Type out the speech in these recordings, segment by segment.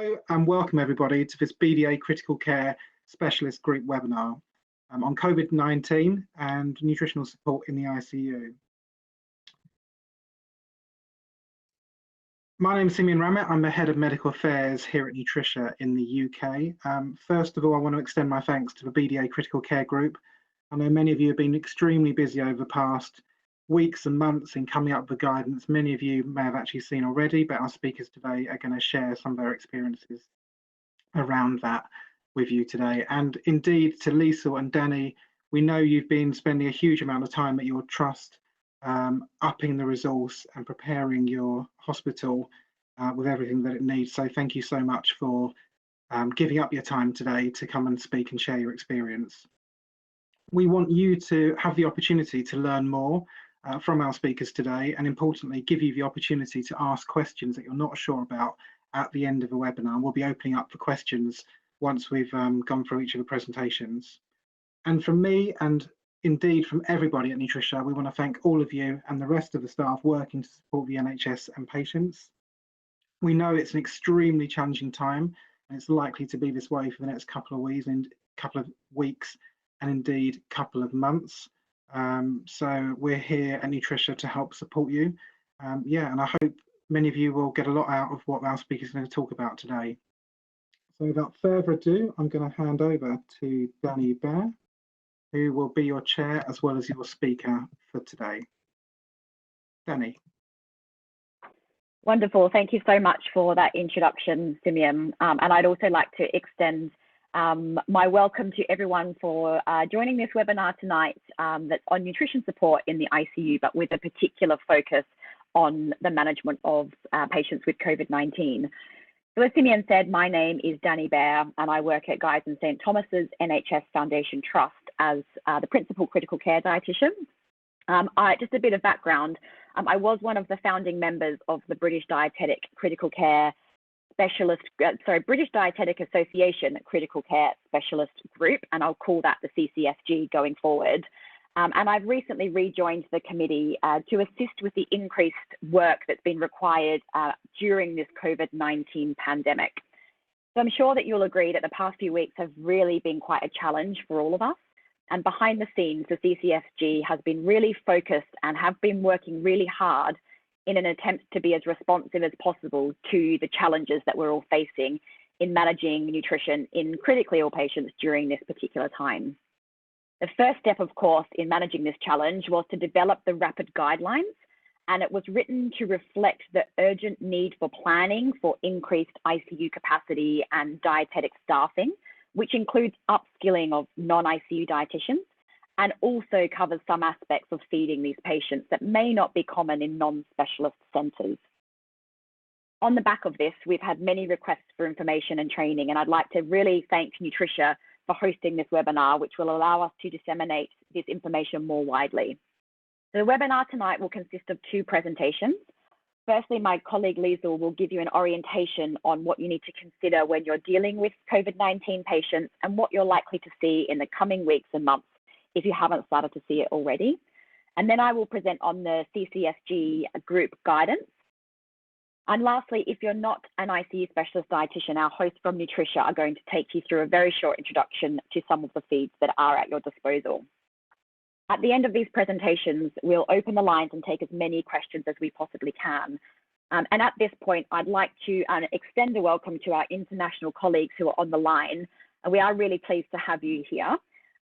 Hello and welcome everybody to this BDA Critical Care Specialist Group webinar on COVID-19 and nutritional support in the ICU. My name is Simeon Ramett. I'm the Head of Medical Affairs here at Nutrition in the UK. First of all, I want to extend my thanks to the BDA Critical Care Group. I know many of you have been extremely busy over the past weeks and months in coming up with guidance. Many of you may have actually seen already, but our speakers today are going to share some of their experiences around that with you today. And indeed, to Lisa and Danny, we know you've been spending a huge amount of time at your trust, upping the resource and preparing your hospital with everything that it needs. So thank you so much for giving up your time today to come and speak and share your experience. We want you to have the opportunity to learn more from our speakers today, and importantly, give you the opportunity to ask questions that you're not sure about at the end of the webinar. We'll be opening up for questions once we've gone through each of the presentations. And from me, and indeed from everybody at Nutrition, we want to thank all of you and the rest of the staff working to support the NHS and patients. We know it's an extremely challenging time, and it's likely to be this way for the next couple of weeks and indeed couple of months. So we're here at Nutrition to help support you. And I hope many of you will get a lot out of what our speakers are going to talk about today. So without further ado, I'm going to hand over to Danny Bear, who will be your chair as well as your speaker for today. Danny. Wonderful. Thank you so much for that introduction, Simeon. And I'd also like to extend my welcome to everyone for joining this webinar tonight that's on nutrition support in the ICU, but with a particular focus on the management of patients with COVID-19. So as Simeon said, my name is Danny Bear, and I work at Guy's and St Thomas's NHS Foundation Trust as the Principal Critical Care Dietitian. Just a bit of background, I was one of the founding members of the British Dietetic Critical Care British Dietetic Association Critical Care Specialist Group, and I'll call that the CCFG going forward. And I've recently rejoined the committee to assist with the increased work that's been required during this COVID-19 pandemic. So I'm sure that you'll agree that the past few weeks have really been quite a challenge for all of us. And behind the scenes, the CCFG has been really focused and have been working really hard in an attempt to be as responsive as possible to the challenges that we're all facing in managing nutrition in critically ill patients during this particular time. The first step, of course, in managing this challenge was to develop the rapid guidelines, and it was written to reflect the urgent need for planning for increased ICU capacity and dietetic staffing, which includes upskilling of non-ICU dietitians, and also covers some aspects of feeding these patients that may not be common in non-specialist centres. On the back of this, we've had many requests for information and training, and I'd like to really thank Nutrition for hosting this webinar, which will allow us to disseminate this information more widely. The webinar tonight will consist of two presentations. Firstly, my colleague Liesl will give you an orientation on what you need to consider when you're dealing with COVID-19 patients and what you're likely to see in the coming weeks and months if you haven't started to see it already. And then I will present on the CCFG group guidance. And lastly, if you're not an ICU specialist dietitian, our hosts from Nutrition are going to take you through a very short introduction to some of the feeds that are at your disposal. At the end of these presentations, we'll open the lines and take as many questions as we possibly can. And at this point, I'd like to extend a welcome to our international colleagues who are on the line. And we are really pleased to have you here.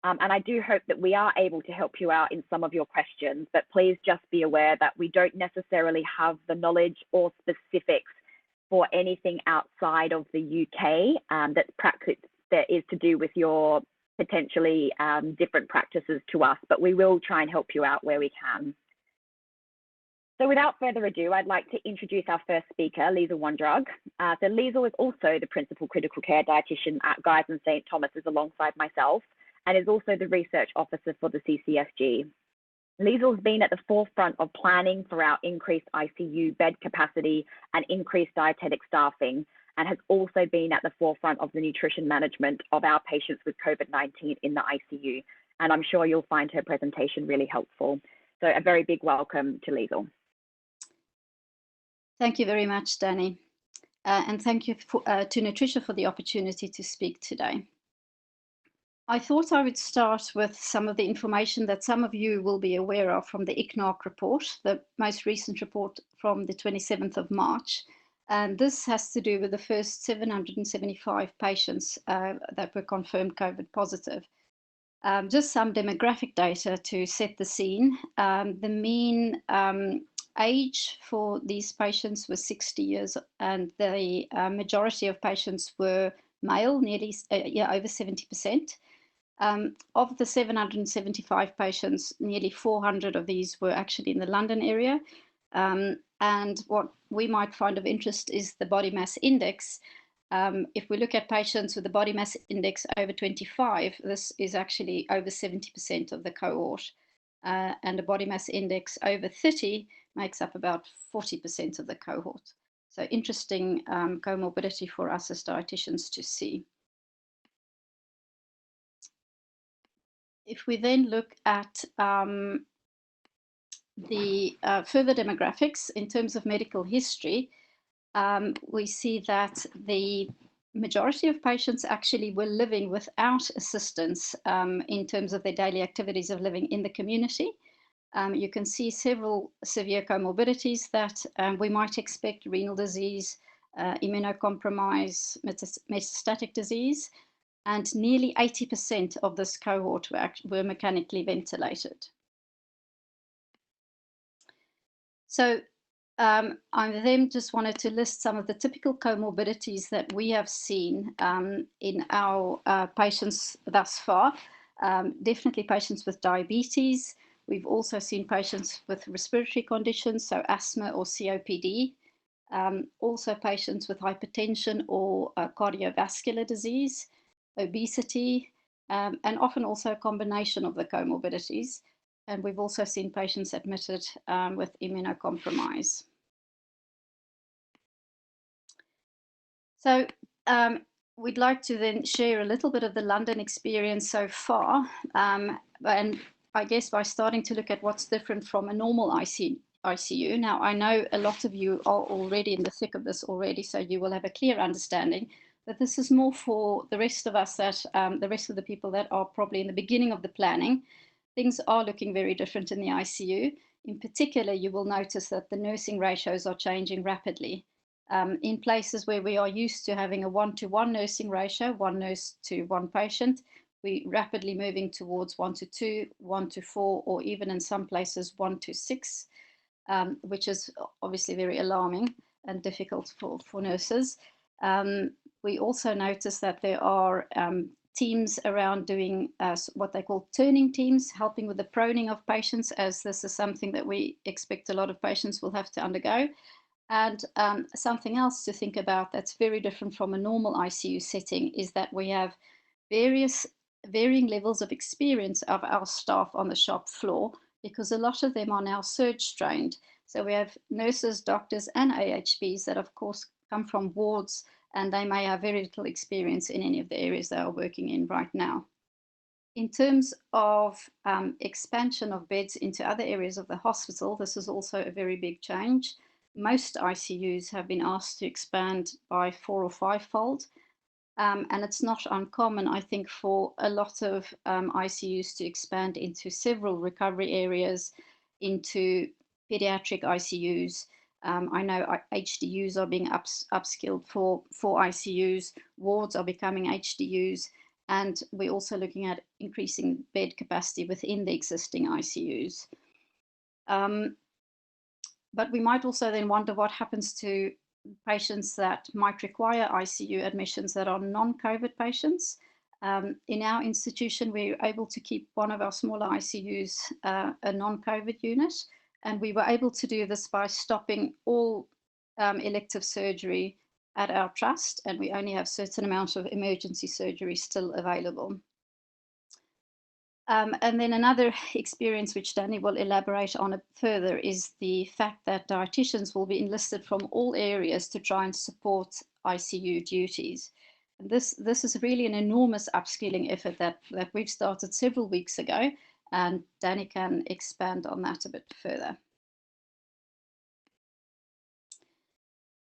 And I do hope that we are able to help you out in some of your questions, but please just be aware that we don't necessarily have the knowledge or specifics for anything outside of the UK that is to do with your potentially different practices to us, but we will try and help you out where we can. So without further ado, I'd like to introduce our first speaker, Liesl Wondrug. So Liesl is also the Principal Critical Care Dietitian at Guy's and St Thomas's alongside myself, and is also the Research Officer for the CCFG. Liesl's been at the forefront of planning for our increased ICU bed capacity and increased dietetic staffing, and has also been at the forefront of the nutrition management of our patients with COVID-19 in the ICU. And I'm sure you'll find her presentation really helpful. So a very big welcome to Liesl. Thank you very much, Danny. and thank you to Nutritional for the opportunity to speak today. I thought I would start with some of the information that some of you will be aware of from the ICNARC report, the most recent report from the 27th of March. And this has to do with the first 775 patients that were confirmed COVID positive. Just some demographic data to set the scene. The mean age for these patients was 60 years, and the majority of patients were male, nearly over 70%. Of the 775 patients, nearly 400 of these were actually in the London area. And what we might find of interest is the body mass index. If we look at patients with the body mass index over 25, this is actually over 70% of the cohort. And a body mass index over 30 makes up about 40% of the cohort. So interesting comorbidity for us as dietitians to see. If we then look at the further demographics in terms of medical history, we see that the majority of patients actually were living without assistance in terms of their daily activities of living in the community. You can see several severe comorbidities that we might expect: renal disease, immunocompromise, metastatic disease, and nearly 80% of this cohort were mechanically ventilated. So I then just wanted to list some of the typical comorbidities that we have seen in our patients thus far. Definitely patients with diabetes. We've also seen patients with respiratory conditions, so asthma or COPD. Also patients with hypertension or cardiovascular disease, obesity, and often also a combination of the comorbidities. And we've also seen patients admitted with immunocompromise. So we'd like to then share a little bit of the London experience so far. And I guess by starting to look at what's different from a normal ICU. Now, I know a lot of you are already in the thick of this already, so you will have a clear understanding that this is more for the rest of us, that the rest of the people that are probably in the beginning of the planning. Things are looking very different in the ICU. In particular, you will notice that the nursing ratios are changing rapidly. In places where we are used to having a 1-to-1 nursing ratio, 1 nurse to 1 patient, we're rapidly moving towards 1-to-2, 1-to-4, or even in some places 1-to-6, which is obviously very alarming and difficult for nurses. We also notice that there are teams around doing what they call turning teams, helping with the proning of patients, as this is something that we expect a lot of patients will have to undergo. And something else to think about that's very different from a normal ICU setting is that we have varying levels of experience of our staff on the shop floor, because a lot of them are now surge trained. So we have nurses, doctors, and AHPs that, of course, come from wards, and they may have very little experience in any of the areas they are working in right now. In terms of expansion of beds into other areas of the hospital, this is also a very big change. Most ICUs have been asked to expand by 4- or 5-fold. And it's not uncommon, I think, for a lot of ICUs to expand into several recovery areas, into pediatric ICUs. I know HDUs are being upskilled for ICUs, wards are becoming HDUs, and we're also looking at increasing bed capacity within the existing ICUs. But we might also then wonder what happens to patients that might require ICU admissions that are non-COVID patients. In our institution, we're able to keep one of our smaller ICUs a non-COVID unit, and we were able to do this by stopping all elective surgery at our trust, and we only have a certain amount of emergency surgery still available. And then another experience which Danny will elaborate on further is the fact that dietitians will be enlisted from all areas to try and support ICU duties. And this is really an enormous upskilling effort that we've started several weeks ago, and Danny can expand on that a bit further.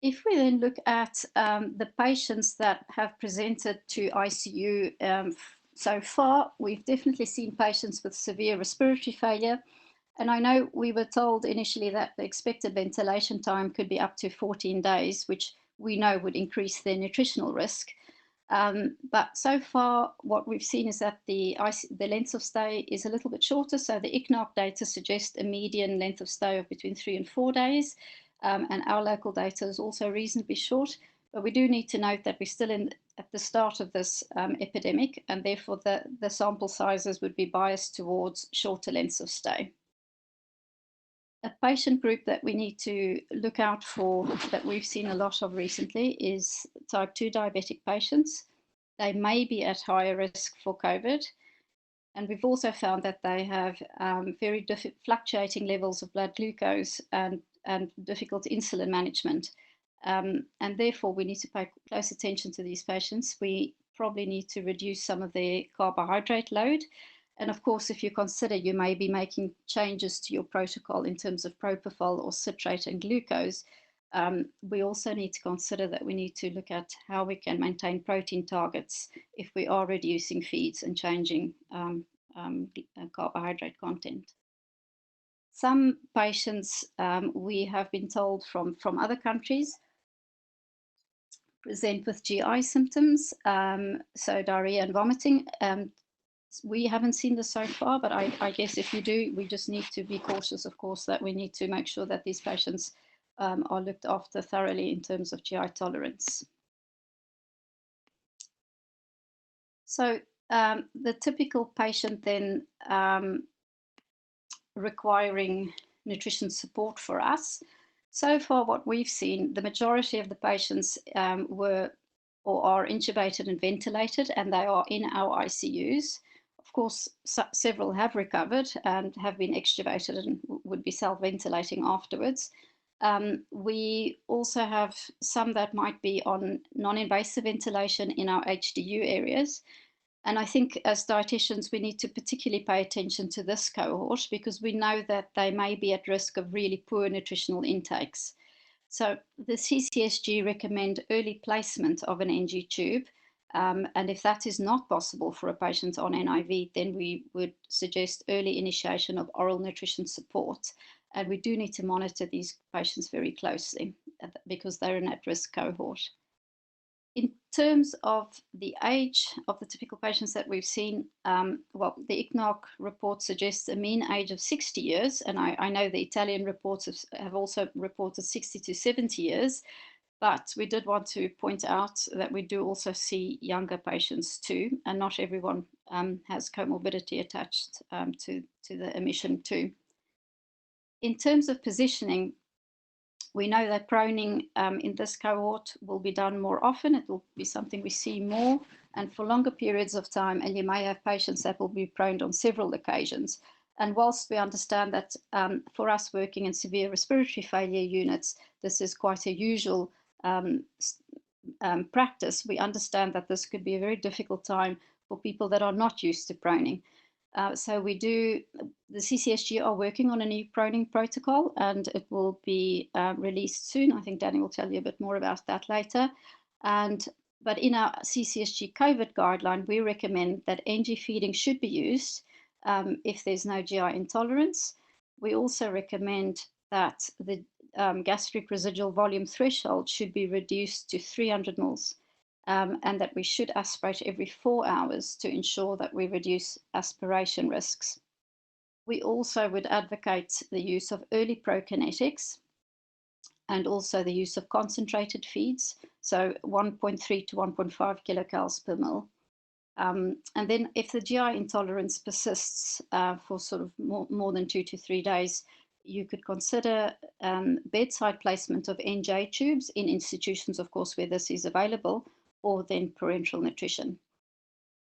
If we then look at the patients that have presented to ICU so far, we've definitely seen patients with severe respiratory failure. And I know we were told initially that the expected ventilation time could be up to 14 days, which we know would increase their nutritional risk. But so far, what we've seen is that the length of stay is a little bit shorter. So the ICNARC data suggests a median length of stay of between 3 and 4 days. And our local data is also reasonably short. But we do need to note that we're still at the start of this epidemic, and therefore the sample sizes would be biased towards shorter lengths of stay. A patient group that we need to look out for, that we've seen a lot of recently, is type 2 diabetic patients. They may be at higher risk for COVID. And we've also found that they have very fluctuating levels of blood glucose and difficult insulin management. And therefore, we need to pay close attention to these patients. We probably need to reduce some of their carbohydrate load. And of course, if you consider you may be making changes to your protocol in terms of propofol or citrate and glucose, we also need to consider that we need to look at how we can maintain protein targets if we are reducing feeds and changing carbohydrate content. Some patients, we have been told from other countries, present with GI symptoms, so diarrhea and vomiting. We haven't seen this so far, but I guess if you do, we just need to be cautious, of course, that we need to make sure that these patients are looked after thoroughly in terms of GI tolerance. So the typical patient then requiring nutrition support for us. So far, what we've seen, the majority of the patients were or are intubated and ventilated, and they are in our ICUs. Of course, several have recovered and have been extubated and would be self-ventilating afterwards. We also have some that might be on non-invasive ventilation in our HDU areas. And I think as dietitians, we need to particularly pay attention to this cohort because we know that they may be at risk of really poor nutritional intakes. So the CCSG recommend early placement of an NG tube. And if that is not possible for a patient on NIV, then we would suggest early initiation of oral nutrition support. And we do need to monitor these patients very closely because they're an at-risk cohort. In terms of the age of the typical patients that we've seen, well, the ICNARC report suggests a mean age of 60 years, and I know the Italian reports have also reported 60 to 70 years, but we did want to point out that we do also see younger patients too, and not everyone has comorbidity attached to the emission too. In terms of positioning, we know that proning in this cohort will be done more often. It will be something we see more and for longer periods of time. And you may have patients that will be proned on several occasions. And whilst we understand that for us working in severe respiratory failure units, this is quite a usual practice, we understand that this could be a very difficult time for people that are not used to proning. So the CCSG are working on a new proning protocol and it will be released soon. I think Danny will tell you a bit more about that later. But in our CCSG COVID guideline, we recommend that NG feeding should be used if there's no GI intolerance. We also recommend that the gastric residual volume threshold should be reduced to 300 mils. And that we should aspirate every 4 hours to ensure that we reduce aspiration risks. We also would advocate the use of early prokinetics and also the use of concentrated feeds, so 1.3 to 1.5 kilocalories per mil. And then if the GI intolerance persists for sort of more than 2 to 3 days, you could consider bedside placement of NJ tubes in institutions, of course, where this is available, or then parenteral nutrition.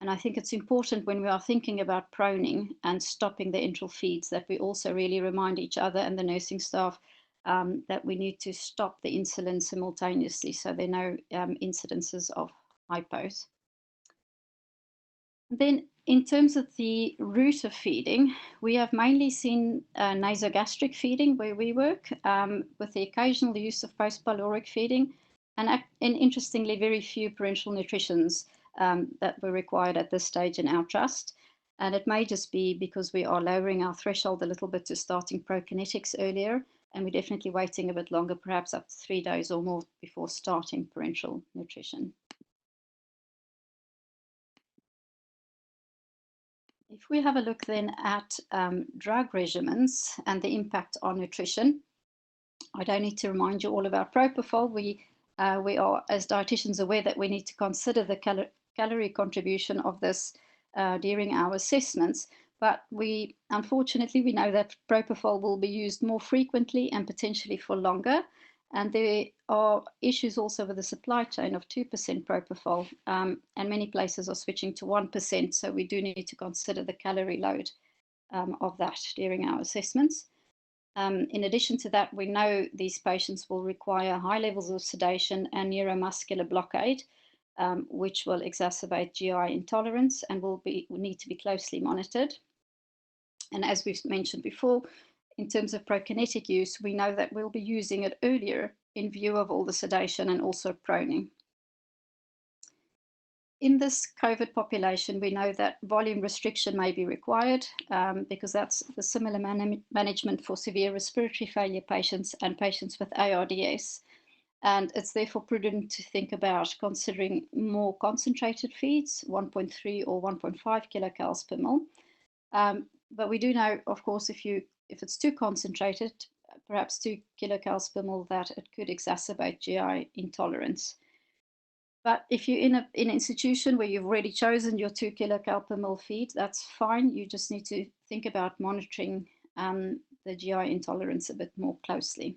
And I think it's important when we are thinking about proning and stopping the enteral feeds that we also really remind each other and the nursing staff that we need to stop the insulin simultaneously so there are no incidences of hypos. Then in terms of the route of feeding, we have mainly seen nasogastric feeding where we work, with the occasional use of postpyloric feeding, and interestingly, very few parenteral nutritions that were required at this stage in our trust. And it may just be because we are lowering our threshold a little bit to starting prokinetics earlier, and we're definitely waiting a bit longer, perhaps up to 3 days or more before starting parenteral nutrition. If we have a look then at drug regimens and the impact on nutrition, I don't need to remind you all about propofol. We are, as dietitians, aware that we need to consider the calorie contribution of this during our assessments. But unfortunately, we know that propofol will be used more frequently and potentially for longer. And there are issues also with the supply chain of 2% propofol, and many places are switching to 1%. So we do need to consider the calorie load of that during our assessments. In addition to that, we know these patients will require high levels of sedation and neuromuscular blockade, which will exacerbate GI intolerance and will need to be closely monitored. And as we've mentioned before, in terms of prokinetic use, we know that we'll be using it earlier in view of all the sedation and also proning. In this COVID population, we know that volume restriction may be required because that's the similar management for severe respiratory failure patients and patients with ARDS. And it's therefore prudent to think about considering more concentrated feeds, 1.3 or 1.5 kilocalories per ml. But we do know, of course, if it's too concentrated, perhaps 2 kilocalories per ml, that it could exacerbate GI intolerance. But if you're in an institution where you've already chosen your 2 kilocal per ml feed, that's fine. You just need to think about monitoring the GI intolerance a bit more closely.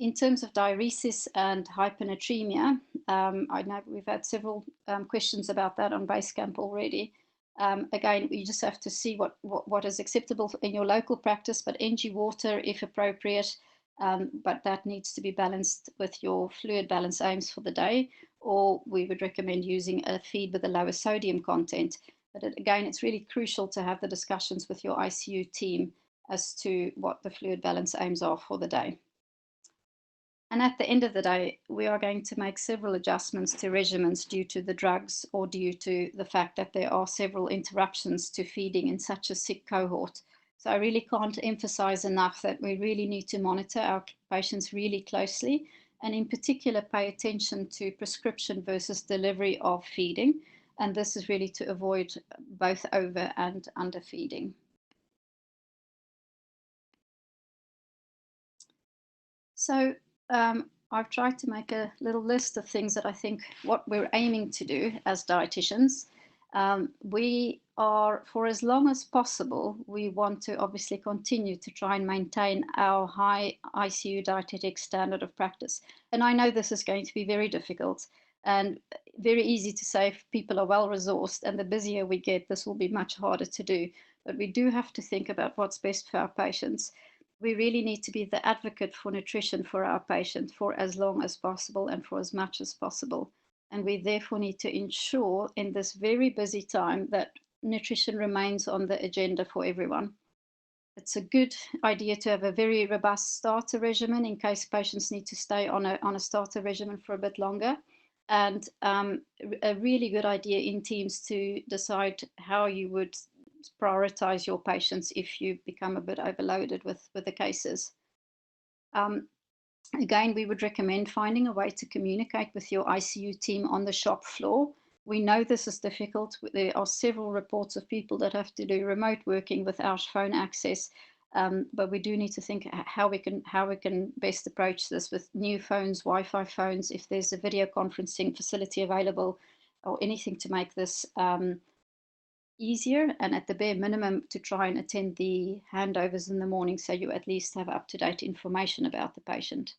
In terms of diuresis and hyponatremia, I know we've had several questions about that on Basecamp already. Again, you just have to see what is acceptable in your local practice, but NG water if appropriate, but that needs to be balanced with your fluid balance aims for the day, or we would recommend using a feed with a lower sodium content. But again, it's really crucial to have the discussions with your ICU team as to what the fluid balance aims are for the day. And at the end of the day, we are going to make several adjustments to regimens due to the drugs or due to the fact that there are several interruptions to feeding in such a sick cohort. So I really can't emphasize enough that we really need to monitor our patients really closely, and in particular pay attention to prescription versus delivery of feeding. And this is really to avoid both over and under feeding. So I've tried to make a little list of things that I think what we're aiming to do as dietitians. We are, for as long as possible, we want to obviously continue to try and maintain our high ICU dietetic standard of practice. And I know this is going to be very difficult and very easy to say if people are well resourced, and the busier we get, this will be much harder to do. But we do have to think about what's best for our patients. We really need to be the advocate for nutrition for our patients for as long as possible and for as much as possible. And we therefore need to ensure in this very busy time that nutrition remains on the agenda for everyone. It's a good idea to have a very robust starter regimen in case patients need to stay on a starter regimen for a bit longer. And a really good idea in teams to decide how you would prioritize your patients if you become a bit overloaded with the cases. Again, we would recommend finding a way to communicate with your ICU team on the shop floor. We know this is difficult. There are several reports of people that have to do remote working without phone access, but we do need to think how we can best approach this with new phones, Wi-Fi phones, if there's a video conferencing facility available, or anything to make this easier, and at the bare minimum to try and attend the handovers in the morning so you at least have up-to-date information about the patient.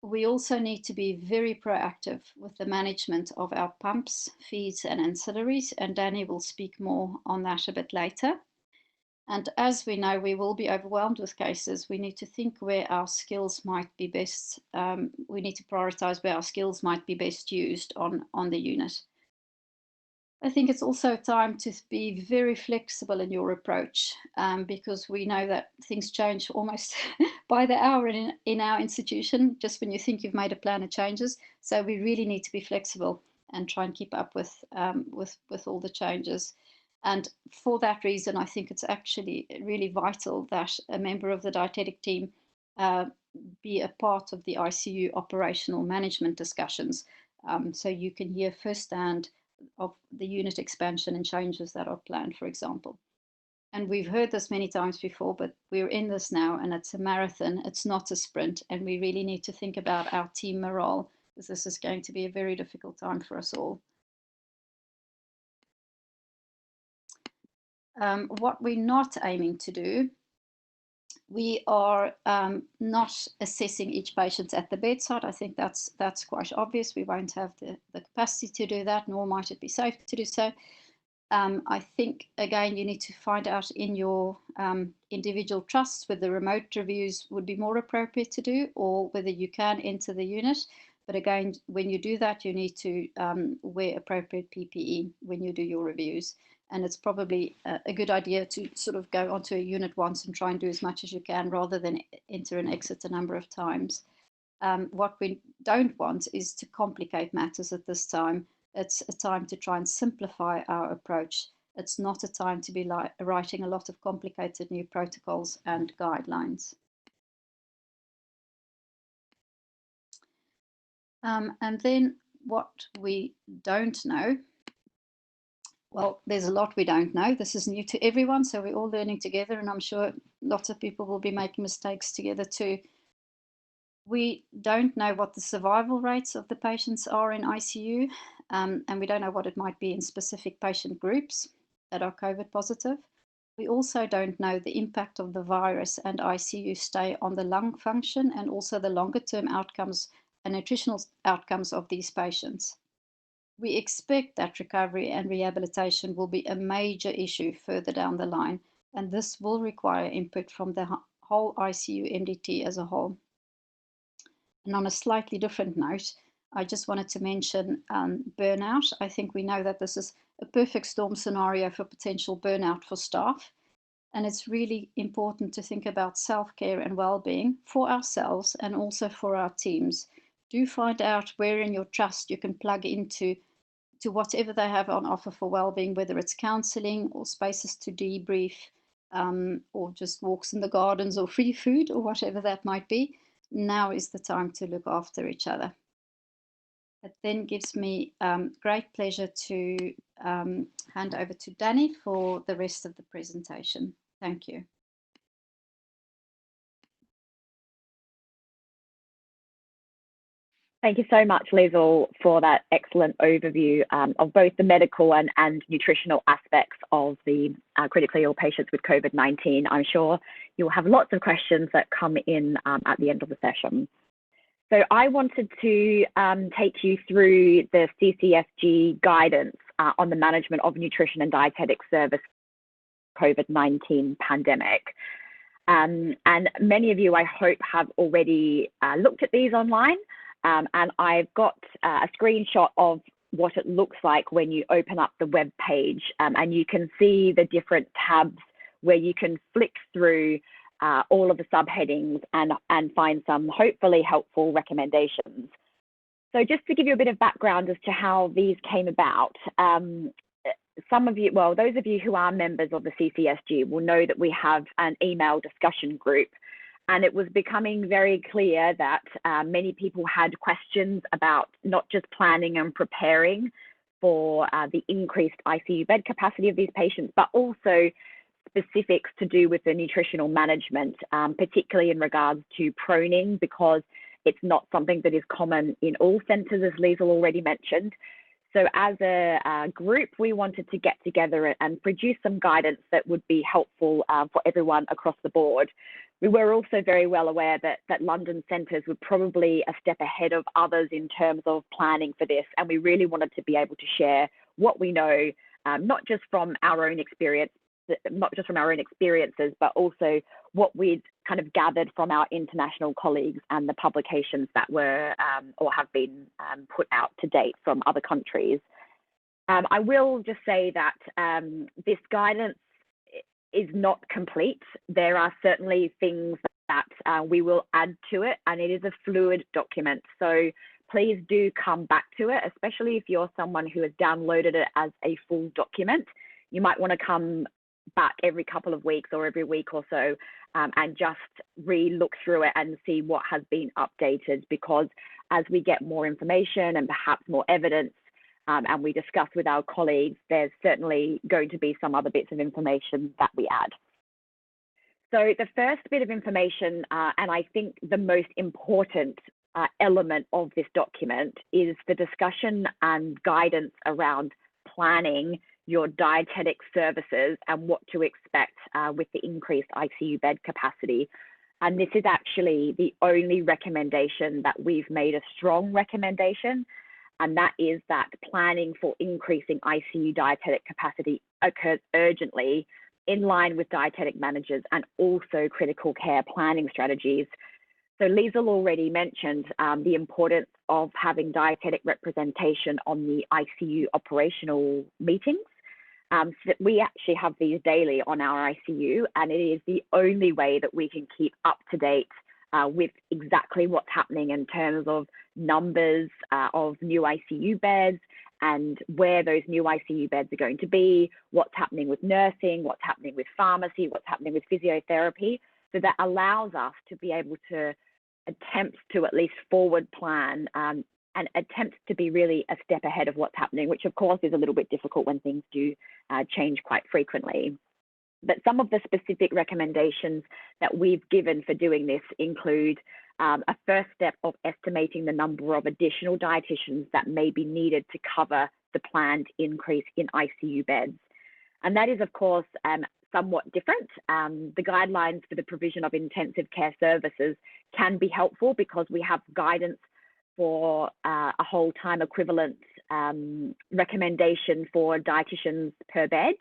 We also need to be very proactive with the management of our pumps, feeds and ancillaries, and Danny will speak more on that a bit later. And as we know, we will be overwhelmed with cases. We need to think where our skills might be best. We need to prioritize where our skills might be best used on the unit. I think it's also time to be very flexible in your approach, because we know that things change almost by the hour in our institution. Just when you think you've made a plan, it changes. So we really need to be flexible and try and keep up with all the changes. And for that reason, I think it's actually really vital that a member of the dietetic team be a part of the ICU operational management discussions, so you can hear firsthand of the unit expansion and changes that are planned, for example. And we've heard this many times before, but we're in this now, and it's a marathon, it's not a sprint, and we really need to think about our team morale, because this is going to be a very difficult time for us all. What we're not aiming to do, we are not assessing each patient at the bedside. I think that's quite obvious. We won't have the capacity to do that, nor might it be safe to do so. I think, again, you need to find out in your individual trusts whether remote reviews would be more appropriate to do, or whether you can enter the unit. But again, when you do that, you need to wear appropriate PPE when you do your reviews. And it's probably a good idea to sort of go onto a unit once and try and do as much as you can, rather than enter and exit a number of times. What we don't want is to complicate matters at this time. It's a time to try and simplify our approach. It's not a time to be writing a lot of complicated new protocols and guidelines. And then what we don't know, well, there's a lot we don't know. This is new to everyone, so we're all learning together, and I'm sure lots of people will be making mistakes together too. We don't know what the survival rates of the patients are in ICU, and we don't know what it might be in specific patient groups that are COVID positive. We also don't know the impact of the virus and ICU stay on the lung function, and also the longer term outcomes and nutritional outcomes of these patients. We expect that recovery and rehabilitation will be a major issue further down the line, and this will require input from the whole ICU MDT as a whole. And on a slightly different note, I just wanted to mention burnout. I think we know that this is a perfect storm scenario for potential burnout for staff. And it's really important to think about self-care and well-being for ourselves and also for our teams. Do find out where in your trust you can plug into whatever they have on offer for well-being, whether it's counselling or spaces to debrief, or just walks in the gardens or free food or whatever that might be. Now is the time to look after each other. It then gives me great pleasure to hand over to Danny for the rest of the presentation. Thank you. Thank you so much, Liesl, for that excellent overview of both the medical and nutritional aspects of the critically ill patients with COVID-19. I'm sure you'll have lots of questions that come in at the end of the session. So I wanted to take you through the CCSG guidance on the management of nutrition and dietetic service COVID-19 pandemic. And many of you, I hope, have already looked at these online. And I've got a screenshot of what it looks like when you open up the web page, and you can see the different tabs where you can flick through all of the subheadings and find some hopefully helpful recommendations. So just to give you a bit of background as to how these came about, some of you, well, those of you who are members of the CCSG will know that we have an email discussion group. And it was becoming very clear that many people had questions about not just planning and preparing for the increased ICU bed capacity of these patients, but also specifics to do with the nutritional management, particularly in regards to proning, because it's not something that is common in all centres, as Liesl already mentioned. So as a group, we wanted to get together and produce some guidance that would be helpful for everyone across the board. We were also very well aware that London centres were probably a step ahead of others in terms of planning for this, and we really wanted to be able to share what we know, not just from our own experience, not just from our own experiences, but also what we'd kind of gathered from our international colleagues and the publications that were or have been put out to date from other countries. I will just say that this guidance is not complete. There are certainly things that we will add to it, and it is a fluid document. So please do come back to it, especially if you're someone who has downloaded it as a full document. You might want to come back every couple of weeks or every week or so and just re-look through it and see what has been updated, because as we get more information and perhaps more evidence and we discuss with our colleagues, there's certainly going to be some other bits of information that we add. So the first bit of information, and I think the most important element of this document, is the discussion and guidance around planning your dietetic services and what to expect with the increased ICU bed capacity. And this is actually the only recommendation that we've made a strong recommendation, and that is that planning for increasing ICU dietetic capacity occurs urgently in line with dietetic managers and also critical care planning strategies. So Liesl already mentioned the importance of having dietetic representation on the ICU operational meetings. So that we actually have these daily on our ICU, and it is the only way that we can keep up to date with exactly what's happening in terms of numbers of new ICU beds and where those new ICU beds are going to be, what's happening with nursing, what's happening with pharmacy, what's happening with physiotherapy. So that allows us to be able to attempt to at least forward plan and attempt to be really a step ahead of what's happening, which of course is a little bit difficult when things do change quite frequently. But some of the specific recommendations that we've given for doing this include a first step of estimating the number of additional dietitians that may be needed to cover the planned increase in ICU beds. And that is, of course, somewhat different. The guidelines for the provision of intensive care services can be helpful because we have guidance for a whole time equivalent recommendation for dietitians per bed.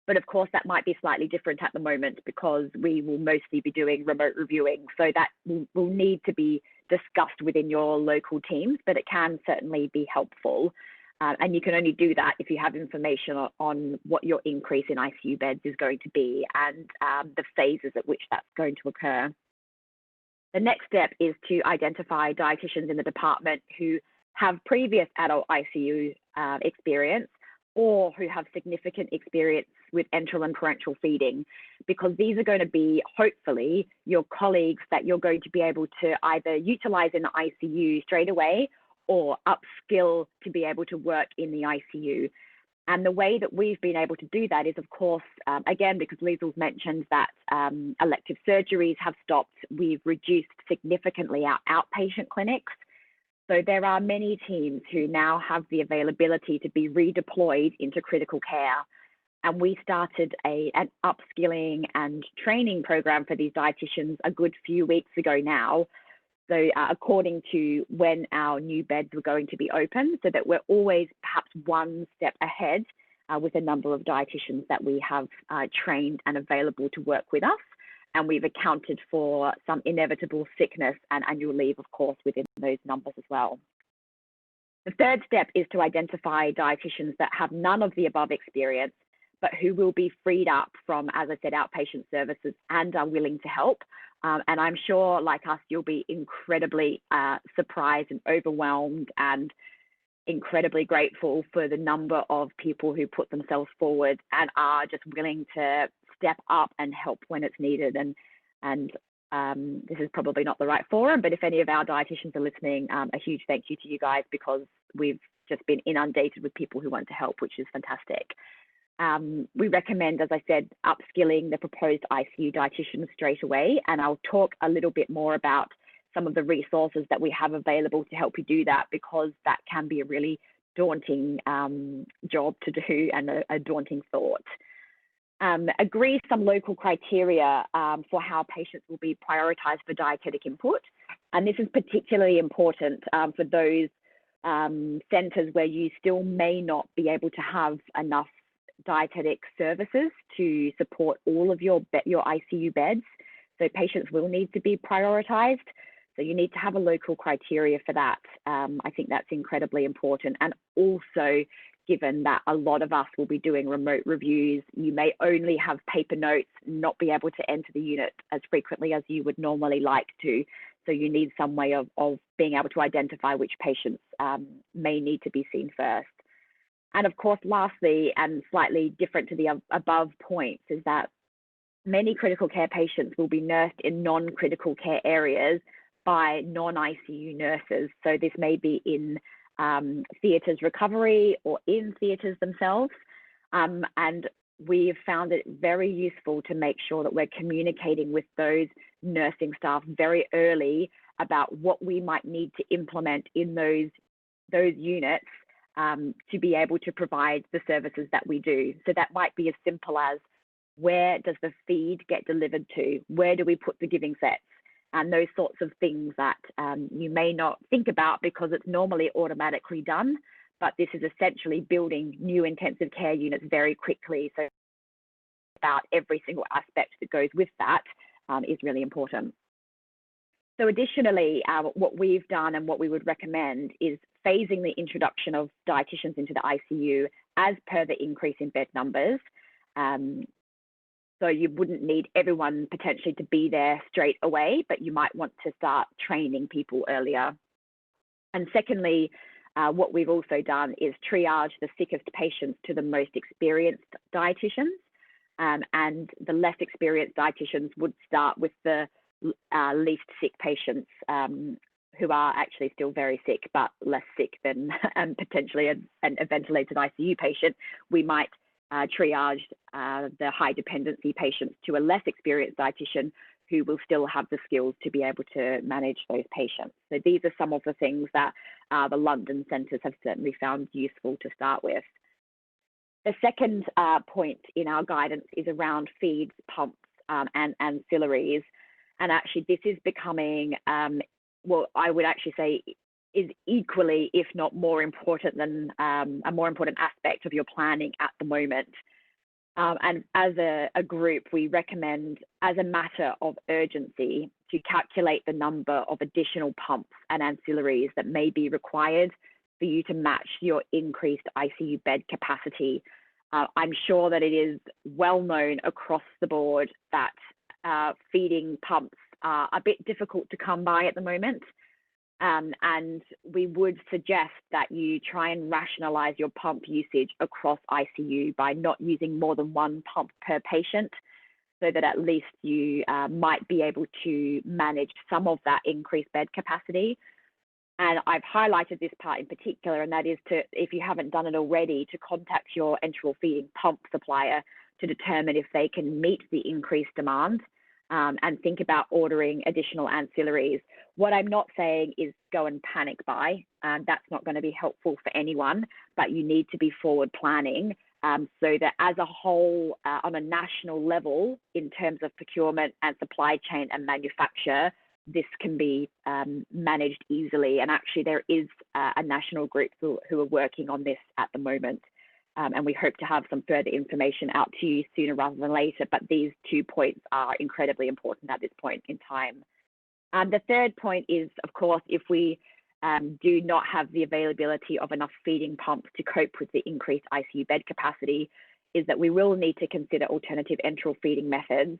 But of course, that might be slightly different at the moment because we will mostly be doing remote reviewing. So that will need to be discussed within your local teams, but it can certainly be helpful. And you can only do that if you have information on what your increase in ICU beds is going to be and the phases at which that's going to occur. The next step is to identify dietitians in the department who have previous adult ICU experience or who have significant experience with enteral and parenteral feeding, because these are going to be, hopefully, your colleagues that you're going to be able to either utilize in the ICU straight away or upskill to be able to work in the ICU. And the way that we've been able to do that is, of course, again, because Liesl's mentioned that elective surgeries have stopped, we've reduced significantly our outpatient clinics. So there are many teams who now have the availability to be redeployed into critical care. And we started an upskilling and training program for these dietitians a good few weeks ago now. So according to when our new beds were going to be open, so that we're always perhaps one step ahead with a number of dietitians that we have trained and available to work with us. And we've accounted for some inevitable sickness and annual leave, of course, within those numbers as well. The third step is to identify dietitians that have none of the above experience, but who will be freed up from, as I said, outpatient services and are willing to help. And I'm sure, like us, you'll be incredibly surprised and overwhelmed and incredibly grateful for the number of people who put themselves forward and are just willing to step up and help when it's needed. And this is probably not the right forum, but if any of our dietitians are listening, a huge thank you to you guys, because we've just been inundated with people who want to help, which is fantastic. We recommend, as I said, upskilling the proposed ICU dietitians straight away, and I'll talk a little bit more about some of the resources that we have available to help you do that, because that can be a really daunting job to do and a daunting thought. Agree some local criteria for how patients will be prioritised for dietetic input, and this is particularly important for those centres where you still may not be able to have enough dietetic services to support all of your ICU beds. So patients will need to be prioritized. So you need to have a local criteria for that. I think that's incredibly important. And also, given that a lot of us will be doing remote reviews, you may only have paper notes, not be able to enter the unit as frequently as you would normally like to. So you need some way of being able to identify which patients may need to be seen first. And of course, lastly, and slightly different to the above points, is that many critical care patients will be nursed in non-critical care areas by non-ICU nurses. So this may be in theatres recovery or in theatres themselves. And we've found it very useful to make sure that we're communicating with those nursing staff very early about what we might need to implement in those units to be able to provide the services that we do. So that might be as simple as, where does the feed get delivered to? Where do we put the giving sets? And those sorts of things that you may not think about because it's normally automatically done, but this is essentially building new intensive care units very quickly. So about every single aspect that goes with that is really important. So additionally, what we've done and what we would recommend is phasing the introduction of dietitians into the ICU as per the increase in bed numbers. So you wouldn't need everyone potentially to be there straight away, but you might want to start training people earlier. And secondly, what we've also done is triage the sickest patients to the most experienced dietitians. And the less experienced dietitians would start with the least sick patients who are actually still very sick, but less sick than potentially a ventilated ICU patient. We might triage the high dependency patients to a less experienced dietitian who will still have the skills to be able to manage those patients. So these are some of the things that the London centres have certainly found useful to start with. The second point in our guidance is around feeds, pumps, and ancillaries. And actually this is becoming, well, I would actually say is equally, if not more important than a more important aspect of your planning at the moment. And as a group, we recommend, as a matter of urgency, to calculate the number of additional pumps and ancillaries that may be required for you to match your increased ICU bed capacity. I'm sure that it is well known across the board that feeding pumps are a bit difficult to come by at the moment. And we would suggest that you try and rationalize your pump usage across ICU by not using more than one pump per patient, so that at least you might be able to manage some of that increased bed capacity. And I've highlighted this part in particular, and that is to, if you haven't done it already, to contact your enteral feeding pump supplier to determine if they can meet the increased demand. And think about ordering additional ancillaries. What I'm not saying is go and panic buy. That's not going to be helpful for anyone, but you need to be forward planning so that as a whole, on a national level, in terms of procurement and supply chain and manufacture, this can be managed easily. And actually there is a national group who are working on this at the moment. And we hope to have some further information out to you sooner rather than later. But these 2 points are incredibly important at this point in time. The third point is, of course, if we do not have the availability of enough feeding pumps to cope with the increased ICU bed capacity, is that we will need to consider alternative enteral feeding methods,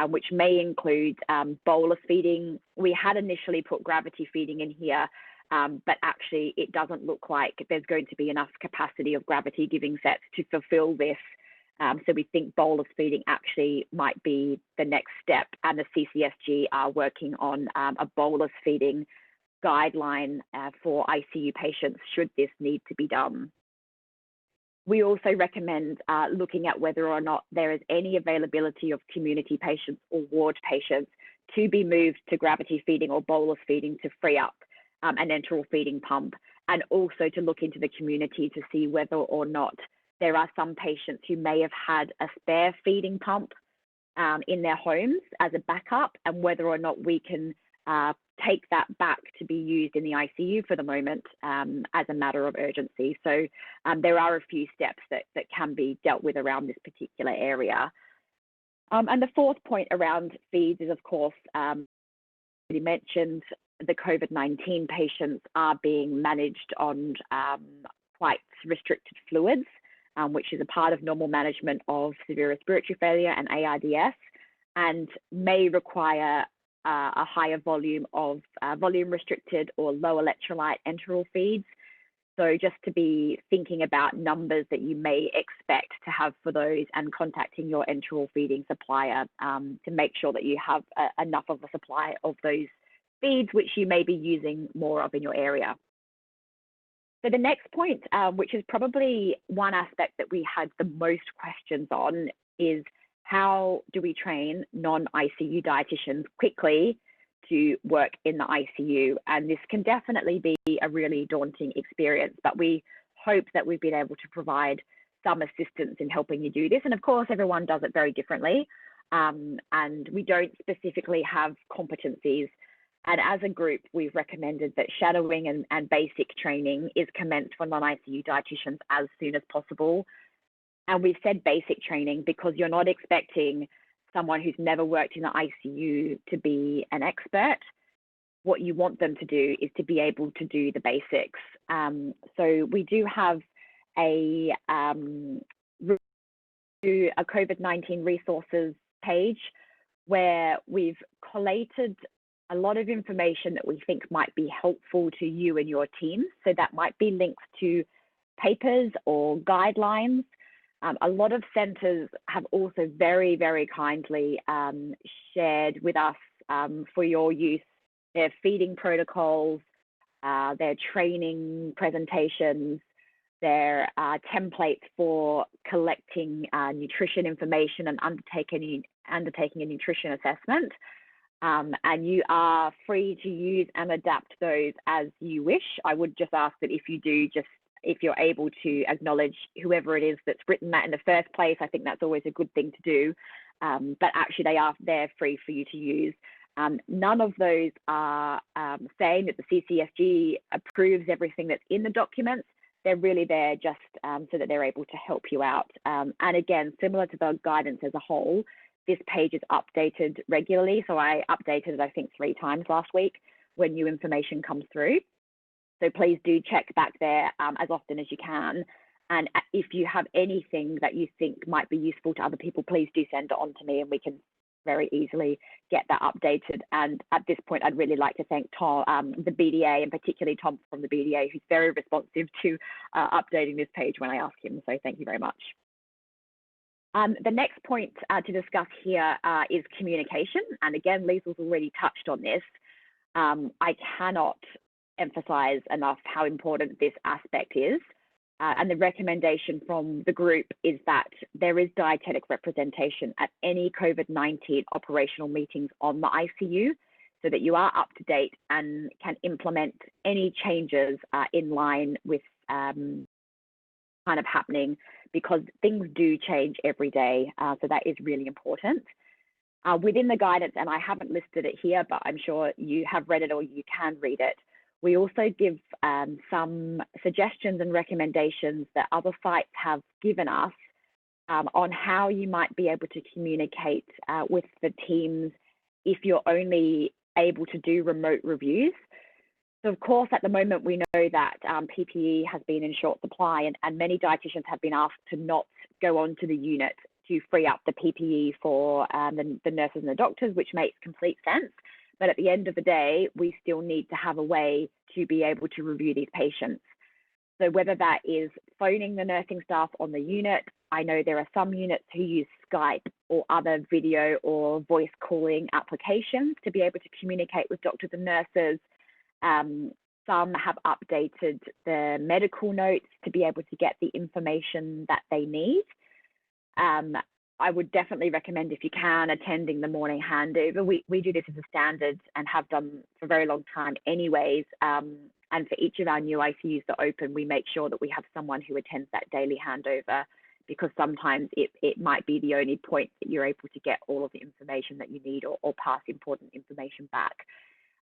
which may include bolus feeding. We had initially put gravity feeding in here, but actually it doesn't look like there's going to be enough capacity of gravity giving sets to fulfill this. So we think bolus feeding actually might be the next step, and the CCSG are working on a bolus feeding guideline for ICU patients should this need to be done. We also recommend looking at whether or not there is any availability of community patients or ward patients to be moved to gravity feeding or bolus feeding to free up an enteral feeding pump, and also to look into the community to see whether or not there are some patients who may have had a spare feeding pump in their homes as a backup, and whether or not we can take that back to be used in the ICU for the moment as a matter of urgency. So there are a few steps that can be dealt with around this particular area. And the fourth point around feeds is, of course, you mentioned the COVID-19 patients are being managed on quite restricted fluids, which is a part of normal management of severe respiratory failure and ARDS, and may require a higher volume of volume-restricted or low electrolyte enteral feeds. So just to be thinking about numbers that you may expect to have for those and contacting your enteral feeding supplier to make sure that you have enough of a supply of those feeds, which you may be using more of in your area. So the next point, which is probably one aspect that we had the most questions on, is how do we train non-ICU dietitians quickly to work in the ICU? And this can definitely be a really daunting experience, but we hope that we've been able to provide some assistance in helping you do this. And of course, everyone does it very differently. And we don't specifically have competencies. And as a group, we've recommended that shadowing and basic training is commenced for non-ICU dietitians as soon as possible. And we've said basic training because you're not expecting someone who's never worked in the ICU to be an expert. What you want them to do is to be able to do the basics. So we do have a COVID-19 resources page where we've collated a lot of information that we think might be helpful to you and your team. So that might be links to papers or guidelines. A lot of centres have also very, very kindly shared with us for your use their feeding protocols, their training presentations, their templates for collecting nutrition information and undertaking a nutrition assessment. And you are free to use and adapt those as you wish. I would just ask that if you do, if you're able to acknowledge whoever it is that's written that in the first place, I think that's always a good thing to do. But actually they're free for you to use. None of those are saying that the CCFG approves everything that's in the documents. They're really there just so that they're able to help you out. And again, similar to the guidance as a whole, this page is updated regularly. So I updated it, I think, 3 times last week when new information comes through. So please do check back there as often as you can. And if you have anything that you think might be useful to other people, please do send it on to me and we can very easily get that updated. And at this point, I'd really like to thank Tom, the BDA, and particularly Tom from the BDA, who's very responsive to updating this page when I ask him. So thank you very much. The next point to discuss here is communication. And again, Liesel's already touched on this. I cannot emphasize enough how important this aspect is. And the recommendation from the group is that there is dietetic representation at any COVID-19 operational meetings on the ICU so that you are up to date and can implement any changes in line with kind of happening, because things do change every day. So that is really important. Within the guidance, and I haven't listed it here, but I'm sure you have read it or you can read it, we also give some suggestions and recommendations that other sites have given us on how you might be able to communicate with the teams if you're only able to do remote reviews. So of course, at the moment, we know that PPE has been in short supply and many dietitians have been asked to not go onto the unit to free up the PPE for the nurses and the doctors, which makes complete sense. But at the end of the day, we still need to have a way to be able to review these patients. So whether that is phoning the nursing staff on the unit, I know there are some units who use Skype or other video or voice calling applications to be able to communicate with doctors and nurses. Some have updated the medical notes to be able to get the information that they need. I would definitely recommend, if you can, attending the morning handover. We do this as a standard and have done for a very long time anyways. And for each of our new ICUs that open, we make sure that we have someone who attends that daily handover, because sometimes it might be the only point that you're able to get all of the information that you need or pass important information back.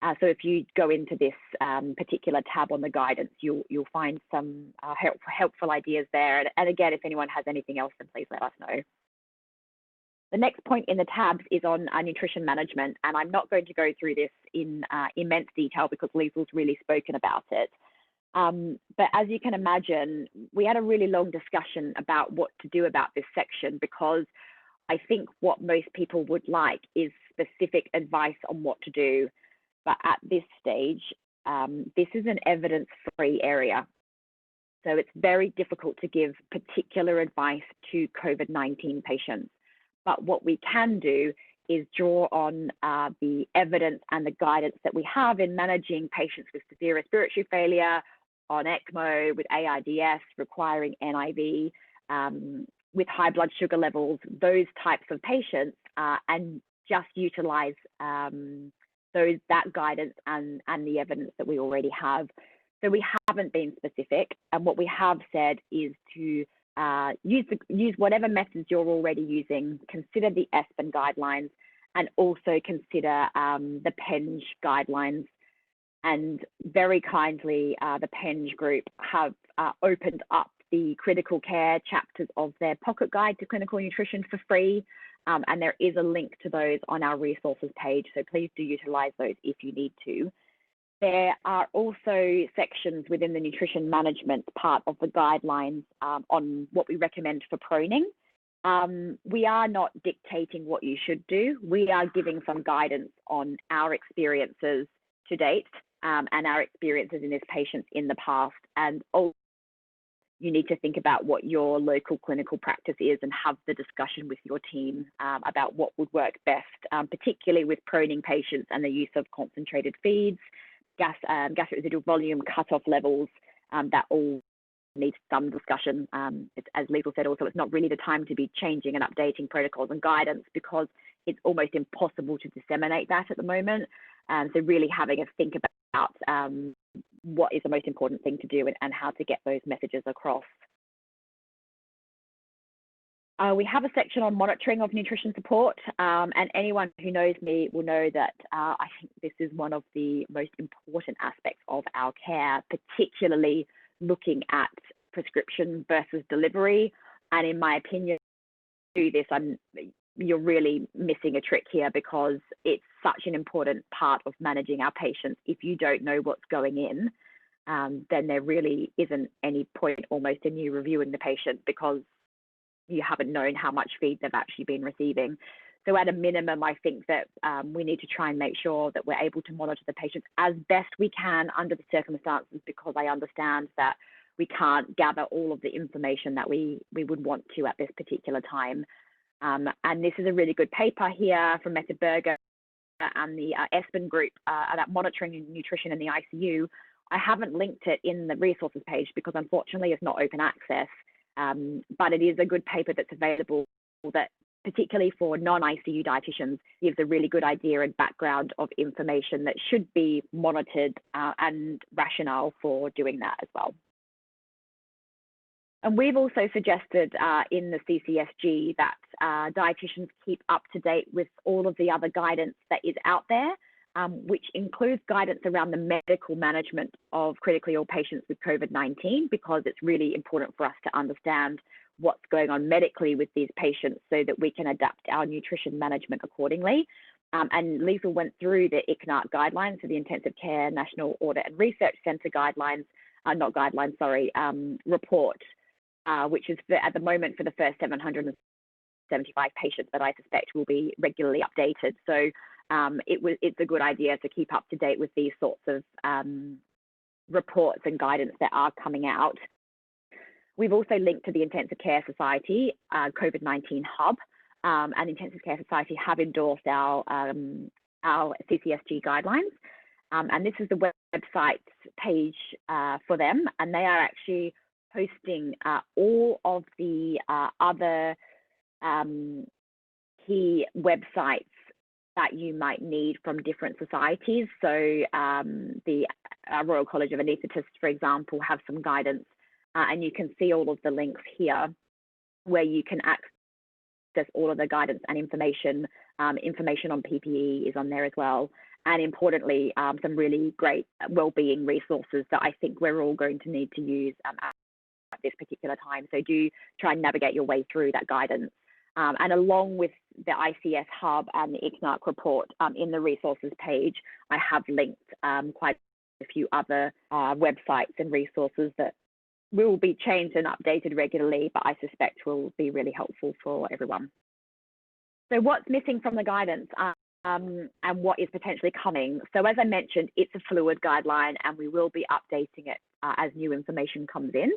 So if you go into this particular tab on the guidance, you'll find some helpful ideas there. And again, if anyone has anything else, then please let us know. The next point in the tabs is on nutrition management, and I'm not going to go through this in immense detail because Liesel's really spoken about it. But as you can imagine, we had a really long discussion about what to do about this section, because I think what most people would like is specific advice on what to do. But at this stage, this is an evidence-free area. So it's very difficult to give particular advice to COVID-19 patients. But what we can do is draw on the evidence and the guidance that we have in managing patients with severe respiratory failure, on ECMO, with AIDS, requiring NIV, with high blood sugar levels, those types of patients, and just utilize that guidance and the evidence that we already have. So we haven't been specific, and what we have said is to use whatever methods you're already using, consider the ESPEN guidelines, and also consider the PENG guidelines. And very kindly, the PENG group have opened up the critical care chapters of their pocket guide to clinical nutrition for free. And there is a link to those on our resources page. So please do utilize those if you need to. There are also sections within the nutrition management part of the guidelines on what we recommend for proning. We are not dictating what you should do. We are giving some guidance on our experiences to date and our experiences in this patient in the past. And also, you need to think about what your local clinical practice is and have the discussion with your team about what would work best, particularly with proning patients and the use of concentrated feeds, gastric residual volume, cutoff levels, that all needs some discussion. As Liesl said also, it's not really the time to be changing and updating protocols and guidance because it's almost impossible to disseminate that at the moment. So really having a think about what is the most important thing to do and how to get those messages across. We have a section on monitoring of nutrition support, and anyone who knows me will know that I think this is one of the most important aspects of our care, particularly looking at prescription versus delivery. And in my opinion, do this, you're really missing a trick here because it's such an important part of managing our patients. If you don't know what's going in, then there really isn't any point almost in you reviewing the patient because you haven't known how much feed they've actually been receiving. So at a minimum, I think that we need to try and make sure that we're able to monitor the patients as best we can under the circumstances, because I understand that we can't gather all of the information that we would want to at this particular time. And this is a really good paper here from Mette Berger and the ESPEN group about monitoring nutrition in the ICU. I haven't linked it in the resources page because unfortunately it's not open access. But it is a good paper that's available that, particularly for non-ICU dietitians, gives a really good idea and background of information that should be monitored and rationale for doing that as well. And we've also suggested in the CCSG that dietitians keep up to date with all of the other guidance that is out there, which includes guidance around the medical management of critically ill patients with COVID-19, because it's really important for us to understand what's going on medically with these patients so that we can adapt our nutrition management accordingly. And Liesl went through the ICNARC guidelines, so the Intensive Care National Audit and Research Centre guidelines, report, which is at the moment for the first 775 patients that I suspect will be regularly updated. So it's a good idea to keep up to date with these sorts of reports and guidance that are coming out. We've also linked to the Intensive Care Society COVID-19 hub, and Intensive Care Society have endorsed our CCSG guidelines. And this is the website page for them, and they are actually posting all of the other key websites that you might need from different societies. So the Royal College of Anaesthetists, for example, have some guidance, and you can see all of the links here where you can access all of the guidance and information. Information on PPE is on there as well. and importantly, some really great wellbeing resources that I think we're all going to need to use at this particular time. So do try and navigate your way through that guidance. And along with the ICS Hub and the ICNARC report in the resources page, I have linked quite a few other websites and resources that will be changed and updated regularly, but I suspect will be really helpful for everyone. So what's missing from the guidance and what is potentially coming? So as I mentioned, it's a fluid guideline and we will be updating it as new information comes in.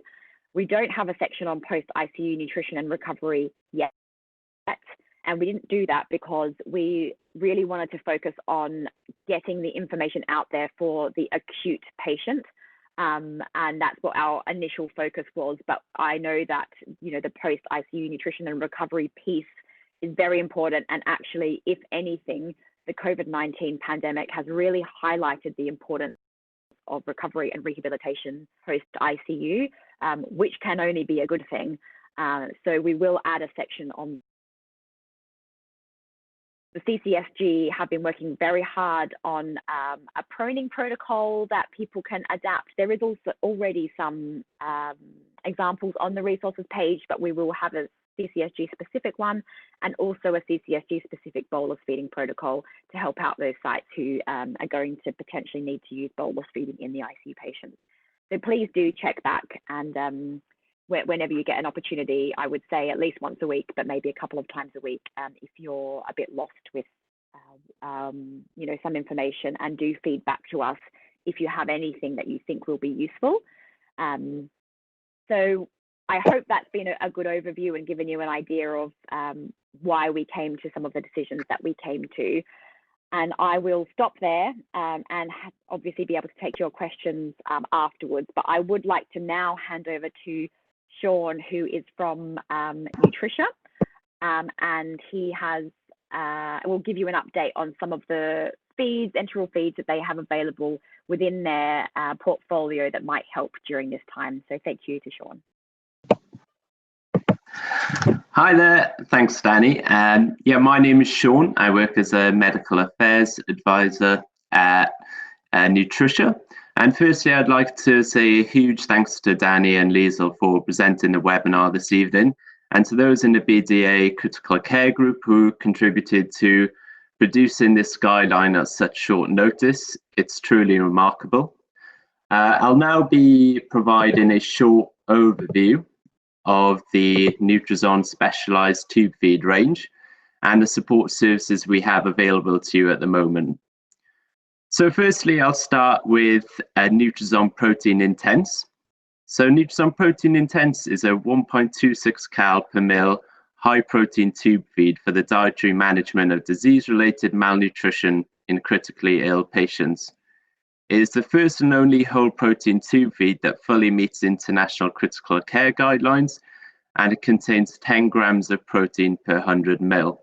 We don't have a section on post-ICU nutrition and recovery yet. And we didn't do that because we really wanted to focus on getting the information out there for the acute patient. And that's what our initial focus was. But I know that, the post-ICU nutrition and recovery piece is very important. And actually, if anything, the COVID-19 pandemic has really highlighted the importance of recovery and rehabilitation post-ICU, which can only be a good thing. So we will add a section on. The CCSG have been working very hard on a proning protocol that people can adapt. There is also already some examples on the resources page, but we will have a CCSG specific one and also a CCSG specific bolus feeding protocol to help out those sites who are going to potentially need to use bolus feeding in the ICU patients. So please do check back, and whenever you get an opportunity, I would say at least once a week, but maybe a couple of times a week if you're a bit lost with some information, and do feedback to us if you have anything that you think will be useful. So I hope that's been a good overview and given you an idea of why we came to some of the decisions that we came to. And I will stop there and obviously be able to take your questions afterwards. But I would like to now hand over to Sean, who is from Nutrition, and he will give you an update on some of the feeds, enteral feeds that they have available within their portfolio that might help during this time. So thank you to Sean. Hi there, thanks Danny. My name is Sean. I work as a medical affairs advisor at Nutrition. And firstly, I'd like to say a huge thanks to Danny and Liesl for presenting the webinar this evening, and to those in the BDA critical care group who contributed to producing this guideline at such short notice. It's truly remarkable. I'll now be providing a short overview of the Nutrison specialized tube feed range and the support services we have available to you at the moment. So firstly, I'll start with Nutrison Protein Intense. So Nutrison Protein Intense is a 1.26 cal per mil high protein tube feed for the dietary management of disease-related malnutrition in critically ill patients. It is the first and only whole protein tube feed that fully meets international critical care guidelines, and it contains 10 grams of protein per 100 ml.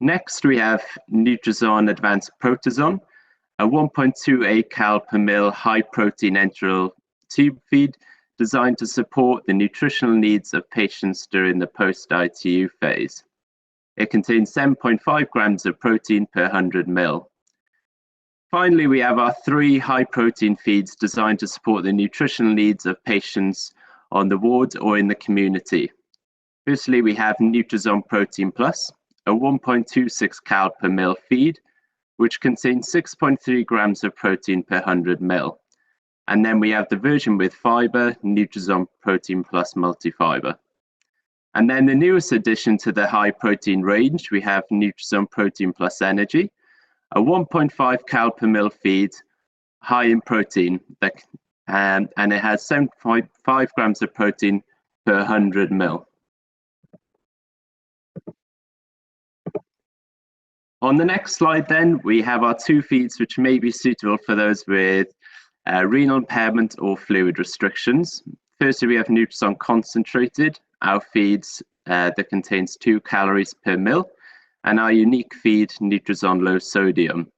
Next, we have Nutrison Advanced Protoson, a 1.28 cal per ml high protein enteral tube feed designed to support the nutritional needs of patients during the post-ICU phase. It contains 7.5 grams of protein per 100 ml. Finally, we have our 3 high protein feeds designed to support the nutritional needs of patients on the ward or in the community. Firstly, we have Nutrison Protein Plus, a 1.26 cal per ml feed, which contains 6.3 grams of protein per 100 ml. And then we have the version with fiber, Nutrison Protein Plus Multifiber. And then the newest addition to the high protein range, we have Nutrison Protein Plus Energy, a 1.5 cal per ml feed, high in protein, and it has 7.5 grams of protein per 100 ml. On the next slide then, we have our 2 feeds which may be suitable for those with renal impairment or fluid restrictions. Firstly, we have Nutrison Concentrated, our feeds that contains 2 calories per ml, and our unique feed, Nutrison Low Sodium.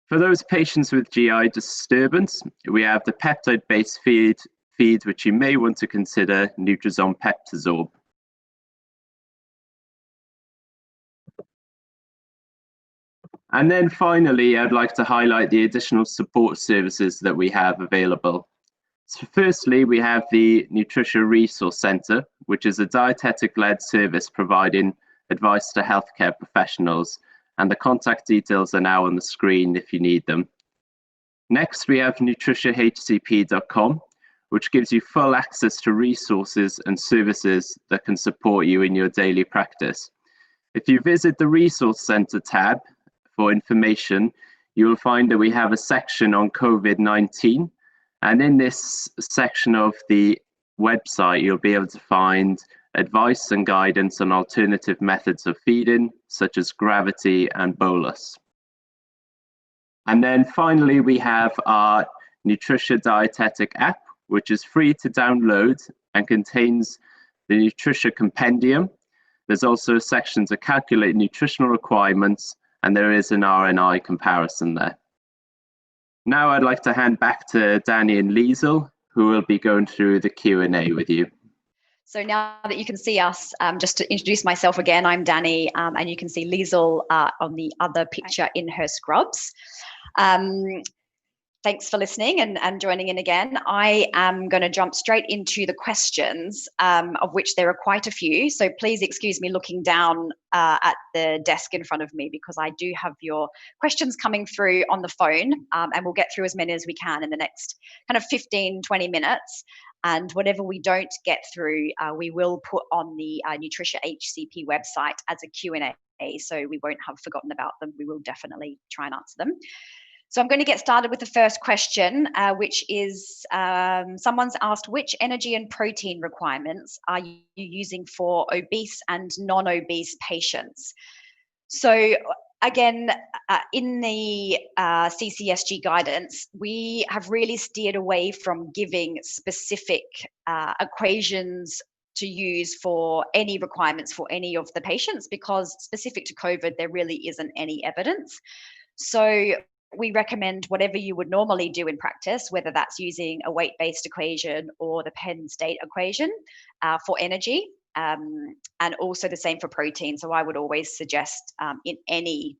For those patients with GI disturbance, we have the peptide-based feed, which you may want to consider Nutrison Peptazorb. And then finally, I'd like to highlight the additional support services that we have available. So firstly, we have the Nutrition Resource Centre, which is a dietetic-led service providing advice to healthcare professionals, and the contact details are now on the screen if you need them. Next, we have nutritionhcp.com, which gives you full access to resources and services that can support you in your daily practice. If you visit the Resource Centre tab for information, you will find that we have a section on COVID-19. And in this section of the website, you'll be able to find advice and guidance on alternative methods of feeding, such as gravity and bolus. And then finally, we have our Nutrition Dietetic app, which is free to download and contains the Nutrition Compendium. There's also a section to calculate nutritional requirements, and there is an RNI comparison there. Now I'd like to hand back to Danny and Liesl, who will be going through the Q&A with you. So now that you can see us, just to introduce myself again, I'm Danny, and you can see Liesl on the other picture in her scrubs. Thanks for listening and joining in again. I am going to jump straight into the questions, of which there are quite a few. So please excuse me looking down at the desk in front of me, because I do have your questions coming through on the phone, and we'll get through as many as we can in the next kind of 15, 20 minutes. And whatever we don't get through, we will put on the Nutrition HCP website as a Q&A, so we won't have forgotten about them. We will definitely try and answer them. So I'm going to get started with the first question, which is someone's asked, which energy and protein requirements are you using for obese and non-obese patients? So again, in the CCSG guidance, we have really steered away from giving specific equations to use for any requirements for any of the patients, because specific to COVID, there really isn't any evidence. So we recommend whatever you would normally do in practice, whether that's using a weight-based equation or the Penn State equation for energy, and also the same for protein. So I would always suggest in any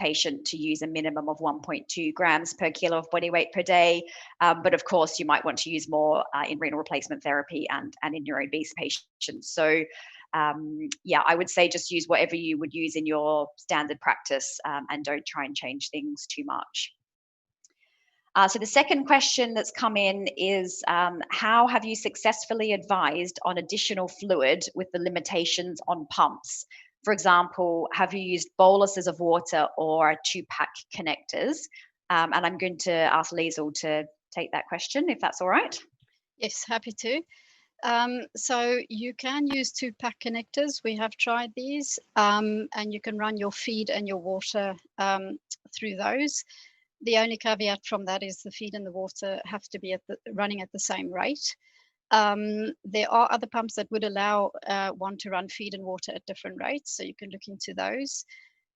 patient to use a minimum of 1.2 grams per kilo of body weight per day. But of course, you might want to use more in renal replacement therapy and in your obese patients. So yeah, I would say just use whatever you would use in your standard practice, and don't try and change things too much. So the second question that's come in is, how have you successfully advised on additional fluid with the limitations on pumps? For example, have you used boluses of water or 2-pack connectors? And I'm going to ask Liesl to take that question, if that's all right. Yes, happy to. So you can use 2-pack connectors. We have tried these, and you can run your feed and your water through those. The only caveat from that is the feed and the water have to be running at the same rate. There are other pumps that would allow one to run feed and water at different rates, so you can look into those.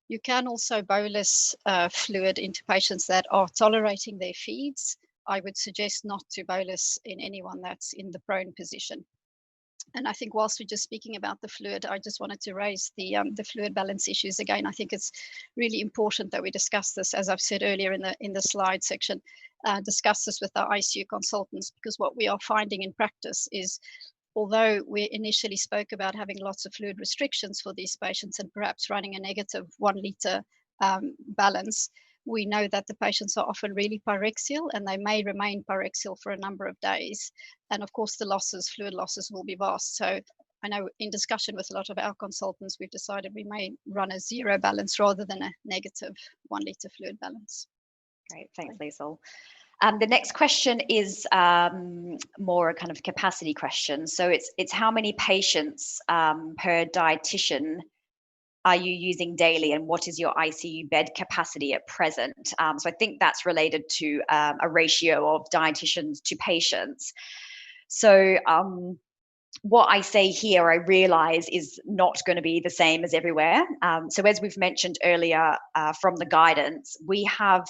You can also bolus fluid into patients that are tolerating their feeds. I would suggest not to bolus in anyone that's in the prone position. And I think whilst we're just speaking about the fluid, I just wanted to raise the fluid balance issues again. I think it's really important that we discuss this, as I've said earlier in the slide section, discuss this with our ICU consultants, because what we are finding in practice is, although we initially spoke about having lots of fluid restrictions for these patients and perhaps running a negative 1 liter balance, we know that the patients are often really pyrexial, and they may remain pyrexial for a number of days. And of course, the losses, fluid losses, will be vast. So I know in discussion with a lot of our consultants, we've decided we may run a 0 balance rather than a negative 1 liter fluid balance. Great, thanks, Liesl. The next question is more a kind of capacity question. So it's how many patients per dietitian are you using daily, and what is your ICU bed capacity at present? So I think that's related to a ratio of dietitians to patients. So what I say here, I realize, is not going to be the same as everywhere. So as we've mentioned earlier from the guidance, we have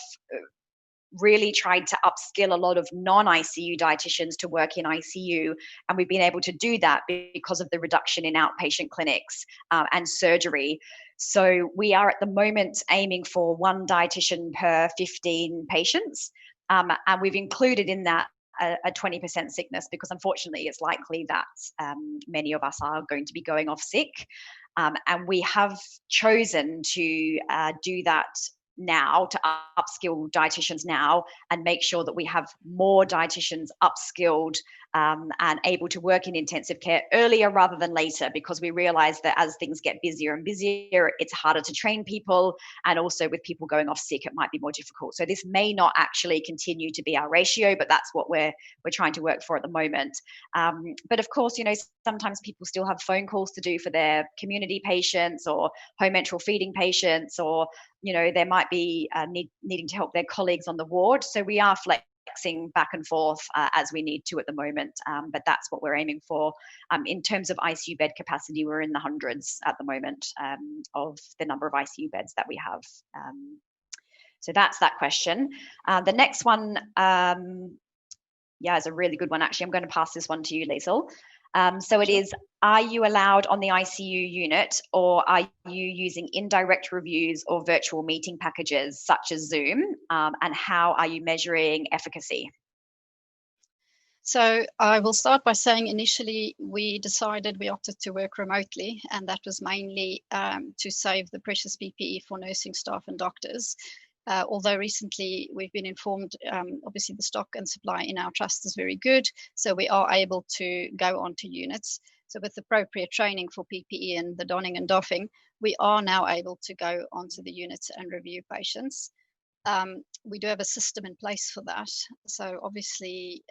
really tried to upskill a lot of non-ICU dietitians to work in ICU, and we've been able to do that because of the reduction in outpatient clinics and surgery. So we are at the moment aiming for 1 dietitian per 15 patients. And we've included in that a 20% sickness, because unfortunately it's likely that many of us are going to be going off sick. And we have chosen to do that now, to upskill dietitians now and make sure that we have more dietitians upskilled and able to work in intensive care earlier rather than later, because we realize that as things get busier and busier, it's harder to train people, and also with people going off sick, it might be more difficult. So this may not actually continue to be our ratio, but that's what we're trying to work for at the moment. But of course, you know, sometimes people still have phone calls to do for their community patients or home enteral feeding patients, or you know, there might be needing to help their colleagues on the ward. So we are flexing back and forth as we need to at the moment, but that's what we're aiming for. In terms of ICU bed capacity, we're in the hundreds at the moment of the number of ICU beds that we have. So that's that question. The next one, is a really good one, actually. I'm going to pass this one to you, Liesl. So it is, are you allowed on the ICU unit, or are you using indirect reviews or virtual meeting packages such as Zoom? And how are you measuring efficacy? So I will start by saying initially we opted to work remotely, and that was mainly to save the precious PPE for nursing staff and doctors. Although recently we've been informed, obviously the stock and supply in our trust is very good, so we are able to go onto units. So with appropriate training for PPE and the donning and doffing, we are now able to go onto the units and review patients. We do have a system in place for that. So obviously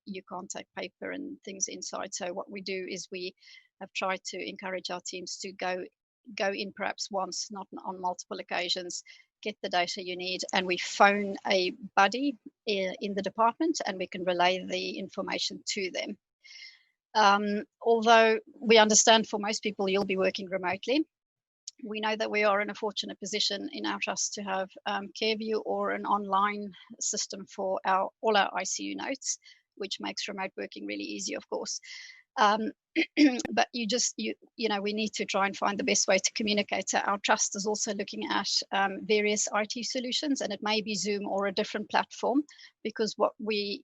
you can't take paper and things inside. So what we do is we have tried to encourage our teams to go in perhaps once, not on multiple occasions, get the data you need, and we phone a buddy in the department and we can relay the information to them. Although we understand for most people you'll be working remotely, we know that we are in a fortunate position in our trust to have CareView or an online system for all our ICU notes, which makes remote working really easy, of course. But you know, we need to try and find the best way to communicate. So our trust is also looking at various IT solutions, and it may be Zoom or a different platform, because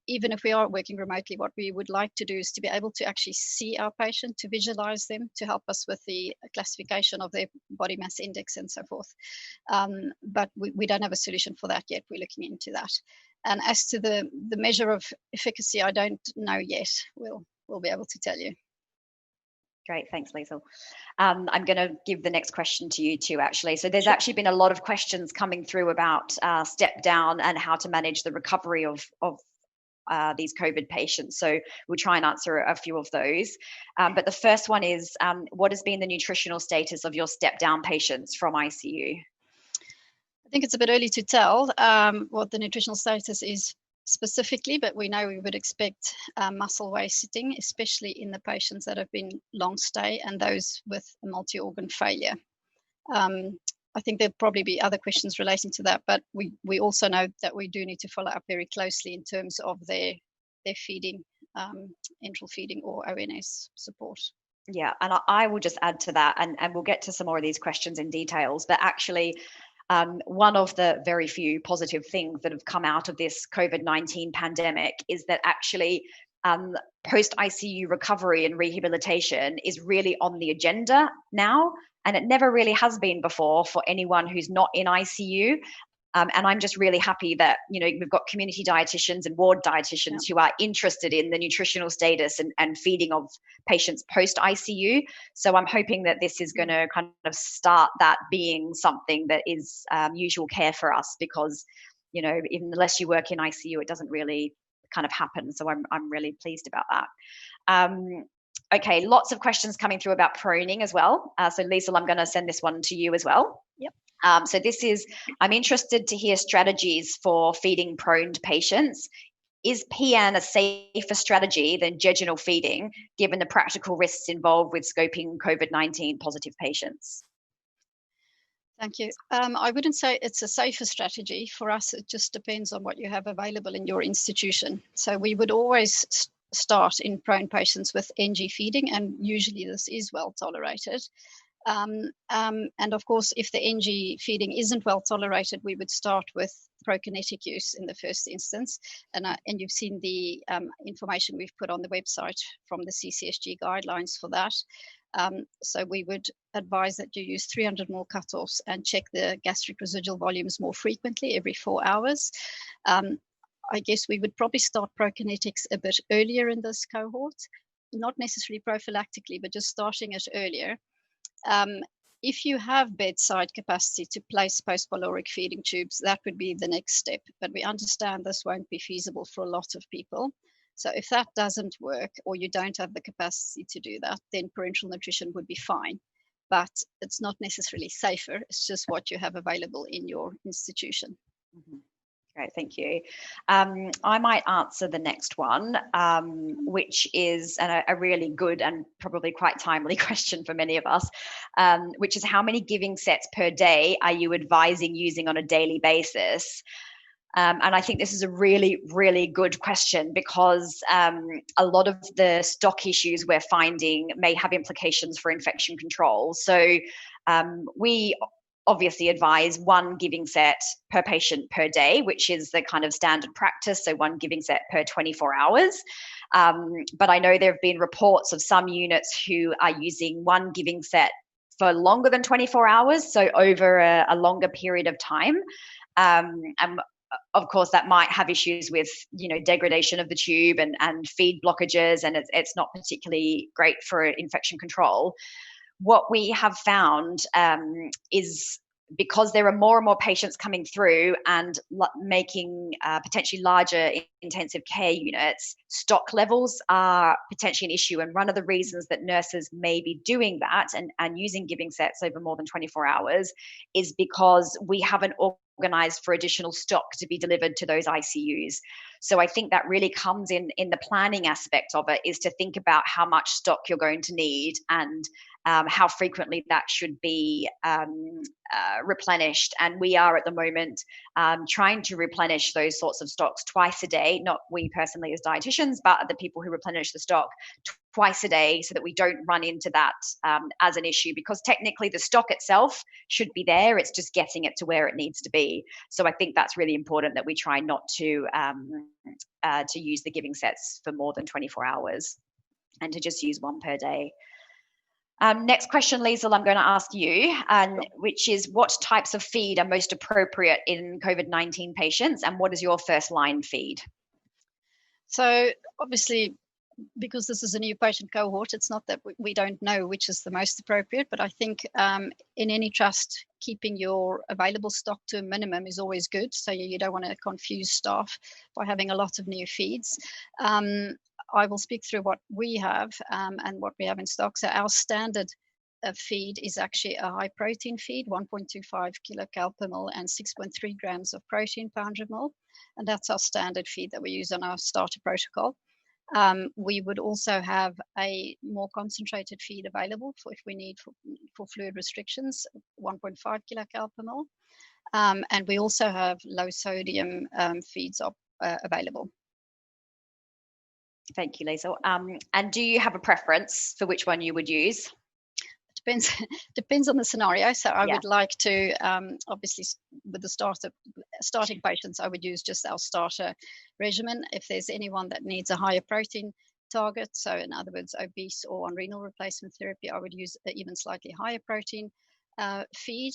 even if we are working remotely, what we would like to do is to be able to actually see our patient, to visualize them, to help us with the classification of their body mass index and so forth. But we don't have a solution for that yet. We're looking into that. And as to the measure of efficacy, I don't know yet. We'll be able to tell you. Great, thanks, Liesl. I'm going to give the next question to you too, actually. So there's actually been a lot of questions coming through about step down and how to manage the recovery of these COVID patients. So we'll try and answer a few of those. But the first one is, what has been the nutritional status of your step down patients from ICU? I think it's a bit early to tell what the nutritional status is specifically, but we know we would expect muscle wasting, especially in the patients that have been long stay and those with a multi-organ failure. I think there'll probably be other questions relating to that, but we also know that we do need to follow up very closely in terms of their feeding, enteral feeding or ONS support. Yeah, and I will just add to that, and we'll get to some more of these questions in details, but actually one of the very few positive things that have come out of this COVID-19 pandemic is that actually post-ICU recovery and rehabilitation is really on the agenda now, and it never really has been before for anyone who's not in ICU. And I'm just really happy that, you know, we've got community dietitians and ward dietitians who are interested in the nutritional status and feeding of patients post-ICU. So I'm hoping that this is going to kind of start that being something that is usual care for us, because, you know, even unless you work in ICU, it doesn't really kind of happen. So I'm really pleased about that. Okay, lots of questions coming through about proning as well. So Liesl, I'm going to send this one to you as well. Yep. So this is, I'm interested to hear strategies for feeding proned patients. Is PN a safer strategy than jejunal feeding, given the practical risks involved with scoping COVID-19 positive patients? Thank you. I wouldn't say it's a safer strategy. For us, it just depends on what you have available in your institution. So we would always start in prone patients with NG feeding, and usually this is well tolerated. And of course, if the NG feeding isn't well tolerated, we would start with prokinetic use in the first instance. And you've seen the information we've put on the website from the CCSG guidelines for that. So we would advise that you use 300 ml cutoffs and check the gastric residual volumes more frequently, every 4 hours. I guess we would probably start prokinetics a bit earlier in this cohort, not necessarily prophylactically, but just starting it earlier. If you have bedside capacity to place post-pyloric feeding tubes, that would be the next step. But we understand this won't be feasible for a lot of people. So if that doesn't work, or you don't have the capacity to do that, then parenteral nutrition would be fine. But it's not necessarily safer. It's just what you have available in your institution. Mm-hmm. Great, thank you. I might answer the next one, which is a really good and probably quite timely question for many of us, which is how many giving sets per day are you advising using on a daily basis? And I think this is a really, really good question, because a lot of the stock issues we're finding may have implications for infection control. So we obviously advise 1 giving set per patient per day, which is the kind of standard practice. So 1 giving set per 24 hours. But I know there have been reports of some units who are using 1 giving set for longer than 24 hours. So over a longer period of time. And of course, that might have issues with, degradation of the tube and feed blockages, and it's not particularly great for infection control. What we have found is, because there are more and more patients coming through and making potentially larger intensive care units, stock levels are potentially an issue. And one of the reasons that nurses may be doing that and using giving sets over more than 24 hours is because we haven't organized for additional stock to be delivered to those ICUs. So I think that really comes in the planning aspect of it, is to think about how much stock you're going to need and how frequently that should be replenished. And we are at the moment trying to replenish those sorts of stocks twice a day, not we personally as dietitians, but the people who replenish the stock twice a day, so that we don't run into that as an issue, because technically the stock itself should be there. It's just getting it to where it needs to be. So I think that's really important, that we try not to use the giving sets for more than 24 hours and to just use 1 per day. Next question, Liesl, I'm going to ask you, which is, what types of feed are most appropriate in COVID-19 patients, and what is your first line feed? So obviously, because this is a new patient cohort, it's not that we don't know which is the most appropriate, but I think in any trust, keeping your available stock to a minimum is always good. So you don't want to confuse staff by having a lot of new feeds. I will speak through what we have and what we have in stock. So our standard feed is actually a high protein feed, 1.25 kilocal per ml and 6.3 grams of protein per 100 ml. And that's our standard feed that we use on our starter protocol. We would also have a more concentrated feed available if we need for fluid restrictions, 1.5 kilocal per ml. And we also have low sodium feeds available. Thank you, Liesl. And do you have a preference for which one you would use? Depends on the scenario. So I would like to, obviously, with the starting patients, I would use just our starter regimen. If there's anyone that needs a higher protein target, so in other words, obese or on renal replacement therapy, I would use an even slightly higher protein feed.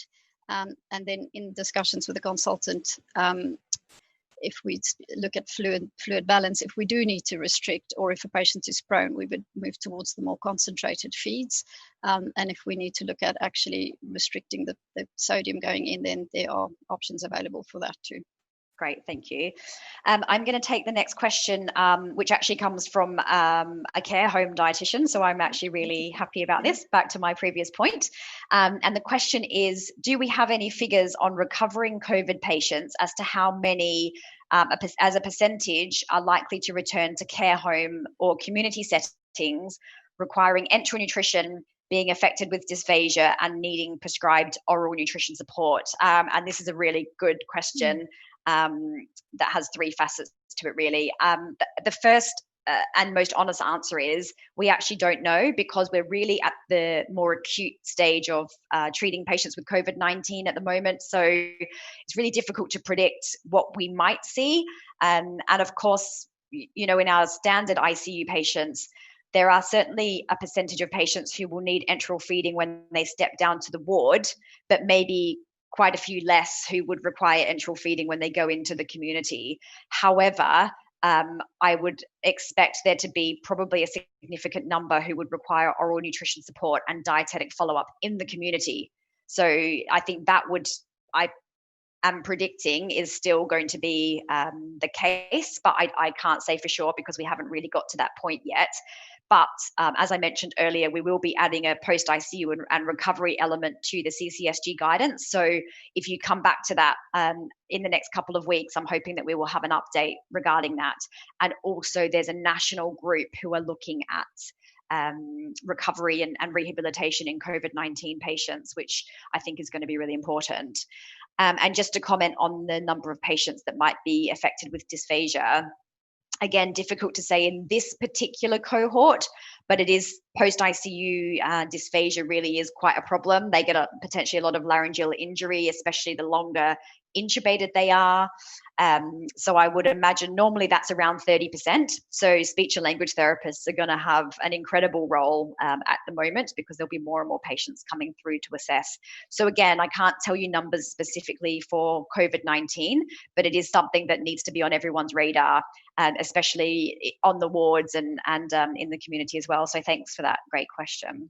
And then in discussions with the consultant, if we look at fluid balance, if we do need to restrict, or if a patient is prone, we would move towards the more concentrated feeds. And if we need to look at actually restricting the sodium going in, then there are options available for that too. Great, thank you. I'm going to take the next question, which actually comes from a care home dietitian. So I'm actually really happy about this, back to my previous point. And the question is, do we have any figures on recovering COVID patients as to how many, as a percentage, are likely to return to care home or community settings requiring enteral nutrition, being affected with dysphagia and needing prescribed oral nutrition support? And this is a really good question. That has 3 facets to it, really. The first and most honest answer is we actually don't know, because we're really at the more acute stage of treating patients with COVID-19 at the moment. So it's really difficult to predict what we might see. And of course, you know, in our standard ICU patients, there are certainly a percentage of patients who will need enteral feeding when they step down to the ward, but maybe quite a few less who would require enteral feeding when they go into the community. However, I would expect there to be probably a significant number who would require oral nutrition support and dietetic follow-up in the community. So I think that I am predicting is still going to be the case, but I can't say for sure because we haven't really got to that point yet. But as I mentioned earlier, we will be adding a post-ICU and recovery element to the CCSG guidance. So if you come back to that in the next couple of weeks, I'm hoping that we will have an update regarding that. And also there's a national group who are looking at recovery and rehabilitation in COVID-19 patients, which I think is going to be really important. And just to comment on the number of patients that might be affected with dysphagia, again, difficult to say in this particular cohort, but it is post-ICU dysphagia really is quite a problem. They get potentially a lot of laryngeal injury, especially the longer intubated they are. So I would imagine normally that's around 30%. So speech and language therapists are going to have an incredible role at the moment, because there'll be more and more patients coming through to assess. So again, I can't tell you numbers specifically for COVID-19, but it is something that needs to be on everyone's radar, especially on the wards and in the community as well. So thanks for that great question.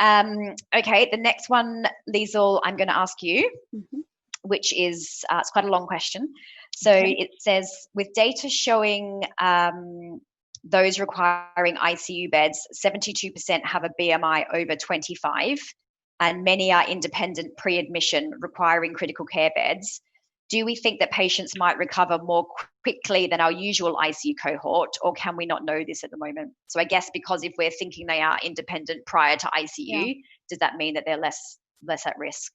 Okay, the next one, Liesl, I'm going to ask you. Mm-hmm. Which is, it's quite a long question. So okay. It says, with data showing those requiring ICU beds, 72% have a BMI over 25, and many are independent pre-admission requiring critical care beds. Do we think that patients might recover more quickly than our usual ICU cohort, or can we not know this at the moment? So I guess because if we're thinking they are independent prior to ICU, does that mean that they're less at risk?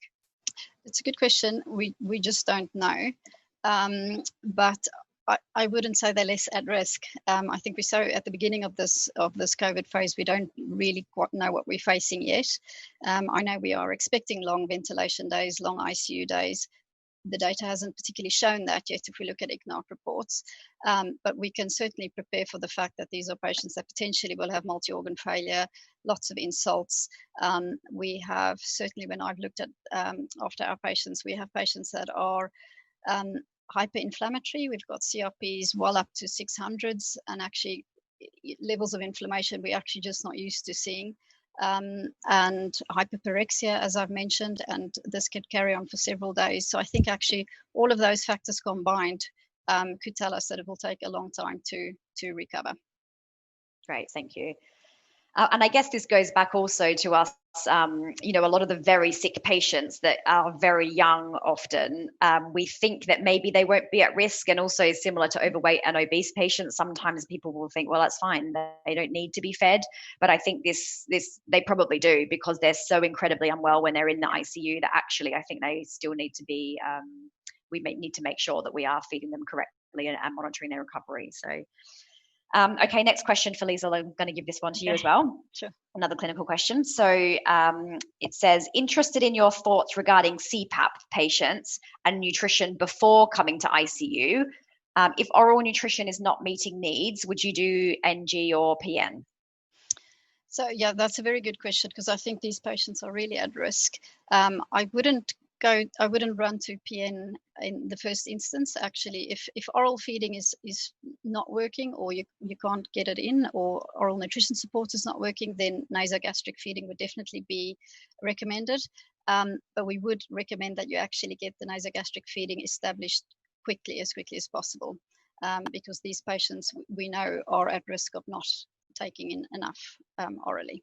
It's a good question. We just don't know, but I wouldn't say they're less at risk. I think we saw at the beginning of this COVID phase, we don't really quite know what we're facing yet. I know we are expecting long ventilation days, long ICU days. The data hasn't particularly shown that yet if we look at ICNARC reports, but we can certainly prepare for the fact that these are patients that potentially will have multi-organ failure, lots of insults. We have certainly, when I've looked at after our patients, we have patients that are hyperinflammatory. We've got CRPs well up to 600s, and actually levels of inflammation we're actually just not used to seeing. And hyperpyrexia, as I've mentioned, and this could carry on for several days. So I think actually all of those factors combined could tell us that it will take a long time to recover. Great, thank you. And I guess this goes back also to us, you know, a lot of the very sick patients that are very young often, we think that maybe they won't be at risk, and also similar to overweight and obese patients, sometimes people will think, well, that's fine, they don't need to be fed. But I think this they probably do, because they're so incredibly unwell when they're in the ICU that actually I think they still need to be, we may need to make sure that we are feeding them correctly and monitoring their recovery. So. Okay, next question for Liesl. I'm going to give this one to you as well. Sure. Another clinical question. So it says, interested in your thoughts regarding CPAP patients and nutrition before coming to ICU. If oral nutrition is not meeting needs, would you do NG or PN? So yeah, that's a very good question, because I think these patients are really at risk. I wouldn't run to PN in the first instance. Actually, if oral feeding is not working, or you can't get it in, or oral nutrition support is not working, then nasogastric feeding would definitely be recommended. But we would recommend that you actually get the nasogastric feeding established as quickly as possible, because these patients we know are at risk of not taking in enough orally.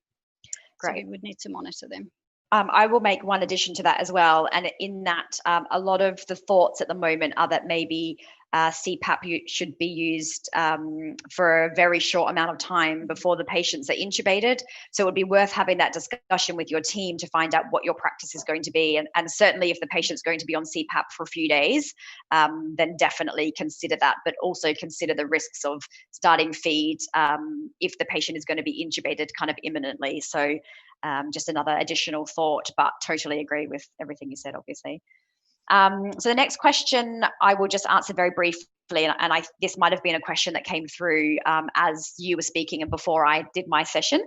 Great. So we would need to monitor them. I will make one addition to that as well. And in that, a lot of the thoughts at the moment are that maybe CPAP should be used for a very short amount of time before the patients are intubated. So it would be worth having that discussion with your team to find out what your practice is going to be. And certainly if the patient's going to be on CPAP for a few days, then definitely consider that, but also consider the risks of starting feed if the patient is going to be intubated kind of imminently. So just another additional thought, but totally agree with everything you said, obviously. So the next question I will just answer very briefly, and this might have been a question that came through as you were speaking and before I did my session,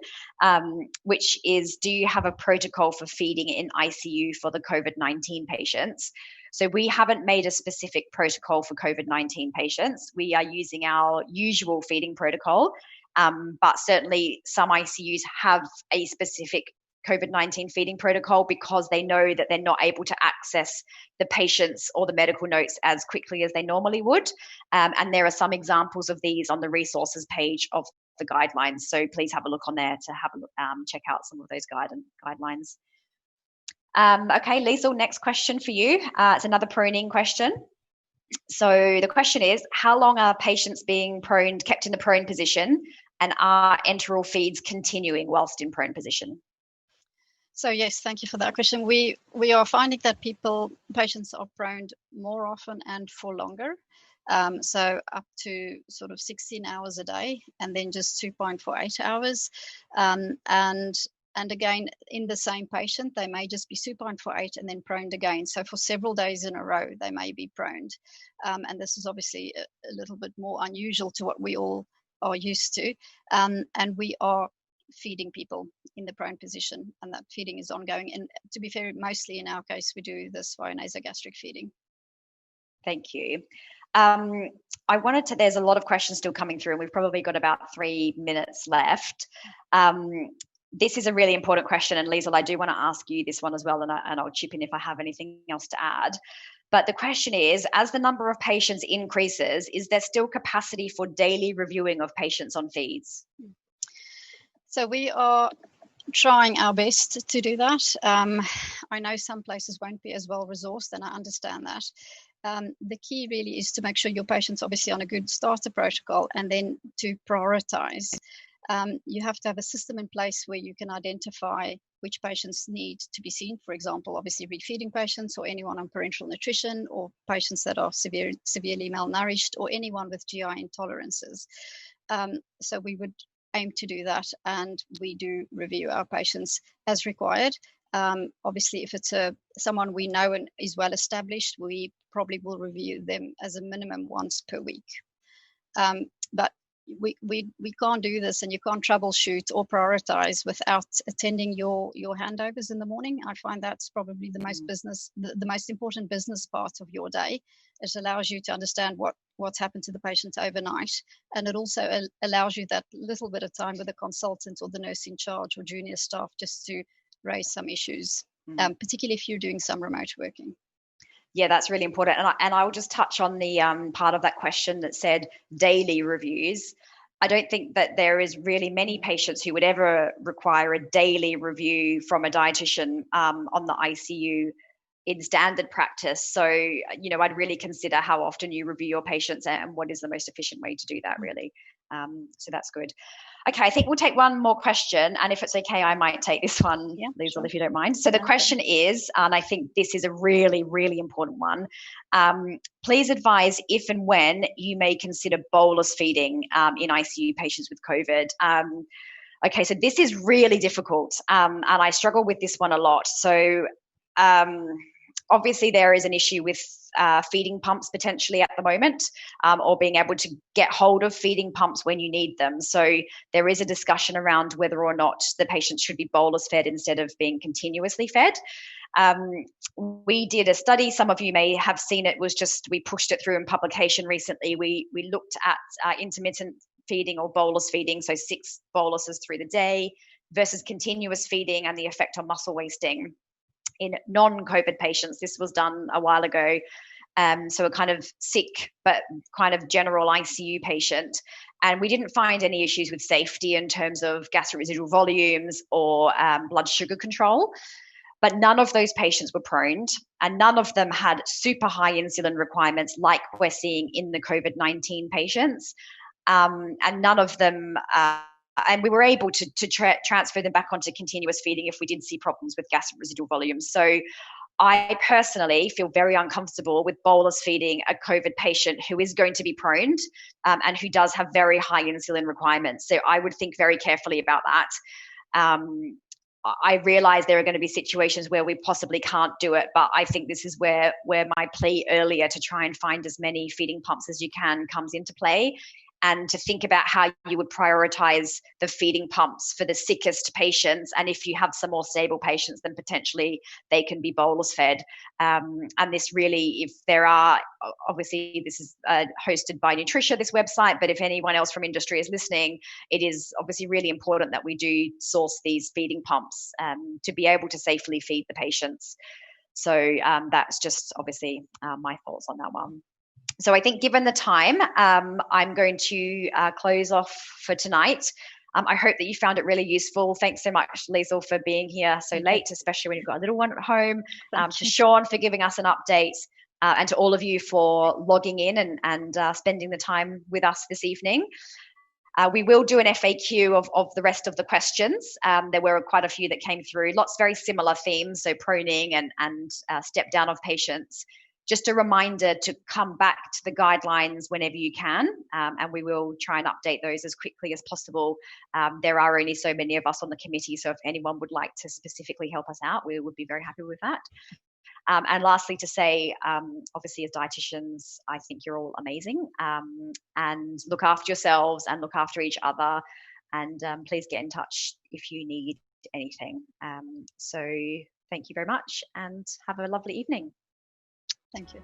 which is, do you have a protocol for feeding in ICU for the COVID-19 patients? So we haven't made a specific protocol for COVID-19 patients. We are using our usual feeding protocol, but certainly some ICUs have a specific COVID-19 feeding protocol because they know that they're not able to access the patients or the medical notes as quickly as they normally would. And there are some examples of these on the resources page of the guidelines. So please have a look on there to have a look, check out some of those guidelines. Okay, Liesl, next question for you. It's another proning question. So the question is, how long are patients being kept in the prone position, and are enteral feeds continuing whilst in prone position? So yes, thank you for that question. We are finding that patients are prone more often and for longer. So up to sort of 16 hours a day, and then just 2.48 hours. And again, in the same patient, they may just be 2.48 and then proned again. So for several days in a row, they may be proned. And this is obviously a little bit more unusual to what we all are used to. And we are feeding people in the prone position, and that feeding is ongoing. And to be fair, mostly in our case, we do this via nasogastric feeding. Thank you. There's a lot of questions still coming through, and we've probably got about 3 minutes left. This is a really important question, and Liesl, I do want to ask you this one as well, and I'll chip in if I have anything else to add. But the question is, as the number of patients increases, is there still capacity for daily reviewing of patients on feeds? So we are trying our best to do that. I know some places won't be as well resourced, and I understand that. The key really is to make sure your patient's obviously on a good starter protocol, and then to prioritize. You have to have a system in place where you can identify which patients need to be seen. For example, obviously refeeding patients, or anyone on parenteral nutrition, or patients that are severely malnourished, or anyone with GI intolerances. So we would aim to do that, and we do review our patients as required. Obviously, if it's someone we know and is well established, we probably will review them as a minimum once per week. But we can't do this, and you can't troubleshoot or prioritize without attending your handovers in the morning. I find that's probably the most important business part of your day. It allows you to understand what's happened to the patient overnight, and it also allows you that little bit of time with the consultant or the nurse in charge or junior staff just to raise some issues, particularly if you're doing some remote working. Yeah, that's really important. And I will just touch on the part of that question that said daily reviews. I don't think that there is really many patients who would ever require a daily review from a dietitian on the ICU in standard practice. So, I'd really consider how often you review your patients and what is the most efficient way to do that, really. So that's good. Okay, I think we'll take one more question, and if it's okay, I might take this one, yeah, Liesl, sure, if you don't mind. So the question is, and I think this is a really, really important one, please advise if and when you may consider bolus feeding in ICU patients with COVID. Okay, so this is really difficult, and I struggle with this one a lot. So obviously there is an issue with feeding pumps potentially at the moment, or being able to get hold of feeding pumps when you need them. So there is a discussion around whether or not the patients should be bolus fed instead of being continuously fed. We did a study, some of you may have seen it, we pushed it through in publication recently. We looked at intermittent feeding or bolus feeding, so 6 boluses through the day versus continuous feeding and the effect on muscle wasting in non-COVID patients. This was done a while ago. So a kind of sick, but kind of general ICU patient. And we didn't find any issues with safety in terms of gastric residual volumes or blood sugar control. But none of those patients were proned, and none of them had super high insulin requirements like we're seeing in the COVID-19 patients. And none of them, and we were able to transfer them back onto continuous feeding if we did see problems with gas residual volumes. So I personally feel very uncomfortable with bolus feeding a COVID patient who is going to be proned and who does have very high insulin requirements. So I would think very carefully about that. I realize there are going to be situations where we possibly can't do it, but I think this is where my plea earlier to try and find as many feeding pumps as you can comes into play, and to think about how you would prioritize the feeding pumps for the sickest patients. And if you have some more stable patients, then potentially they can be bolus fed. And this really, if there are, obviously this is hosted by Nutrition, this website, but if anyone else from industry is listening, it is obviously really important that we do source these feeding pumps to be able to safely feed the patients. So that's just obviously my thoughts on that one. So I think given the time, I'm going to close off for tonight. I hope that you found it really useful. Thanks so much, Liesl, for being here so late, especially when you've got a little one at home. To Sean for giving us an update, and to all of you for logging in and spending the time with us this evening. We will do an FAQ of the rest of the questions. There were quite a few that came through, lots very similar themes, so proning and step down of patients. Just a reminder to come back to the guidelines whenever you can, and we will try and update those as quickly as possible. There are only so many of us on the committee, so if anyone would like to specifically help us out, we would be very happy with that. And lastly, to say, obviously as dietitians, I think you're all amazing, and look after yourselves and look after each other, and please get in touch if you need anything. So thank you very much and have a lovely evening. Thank you.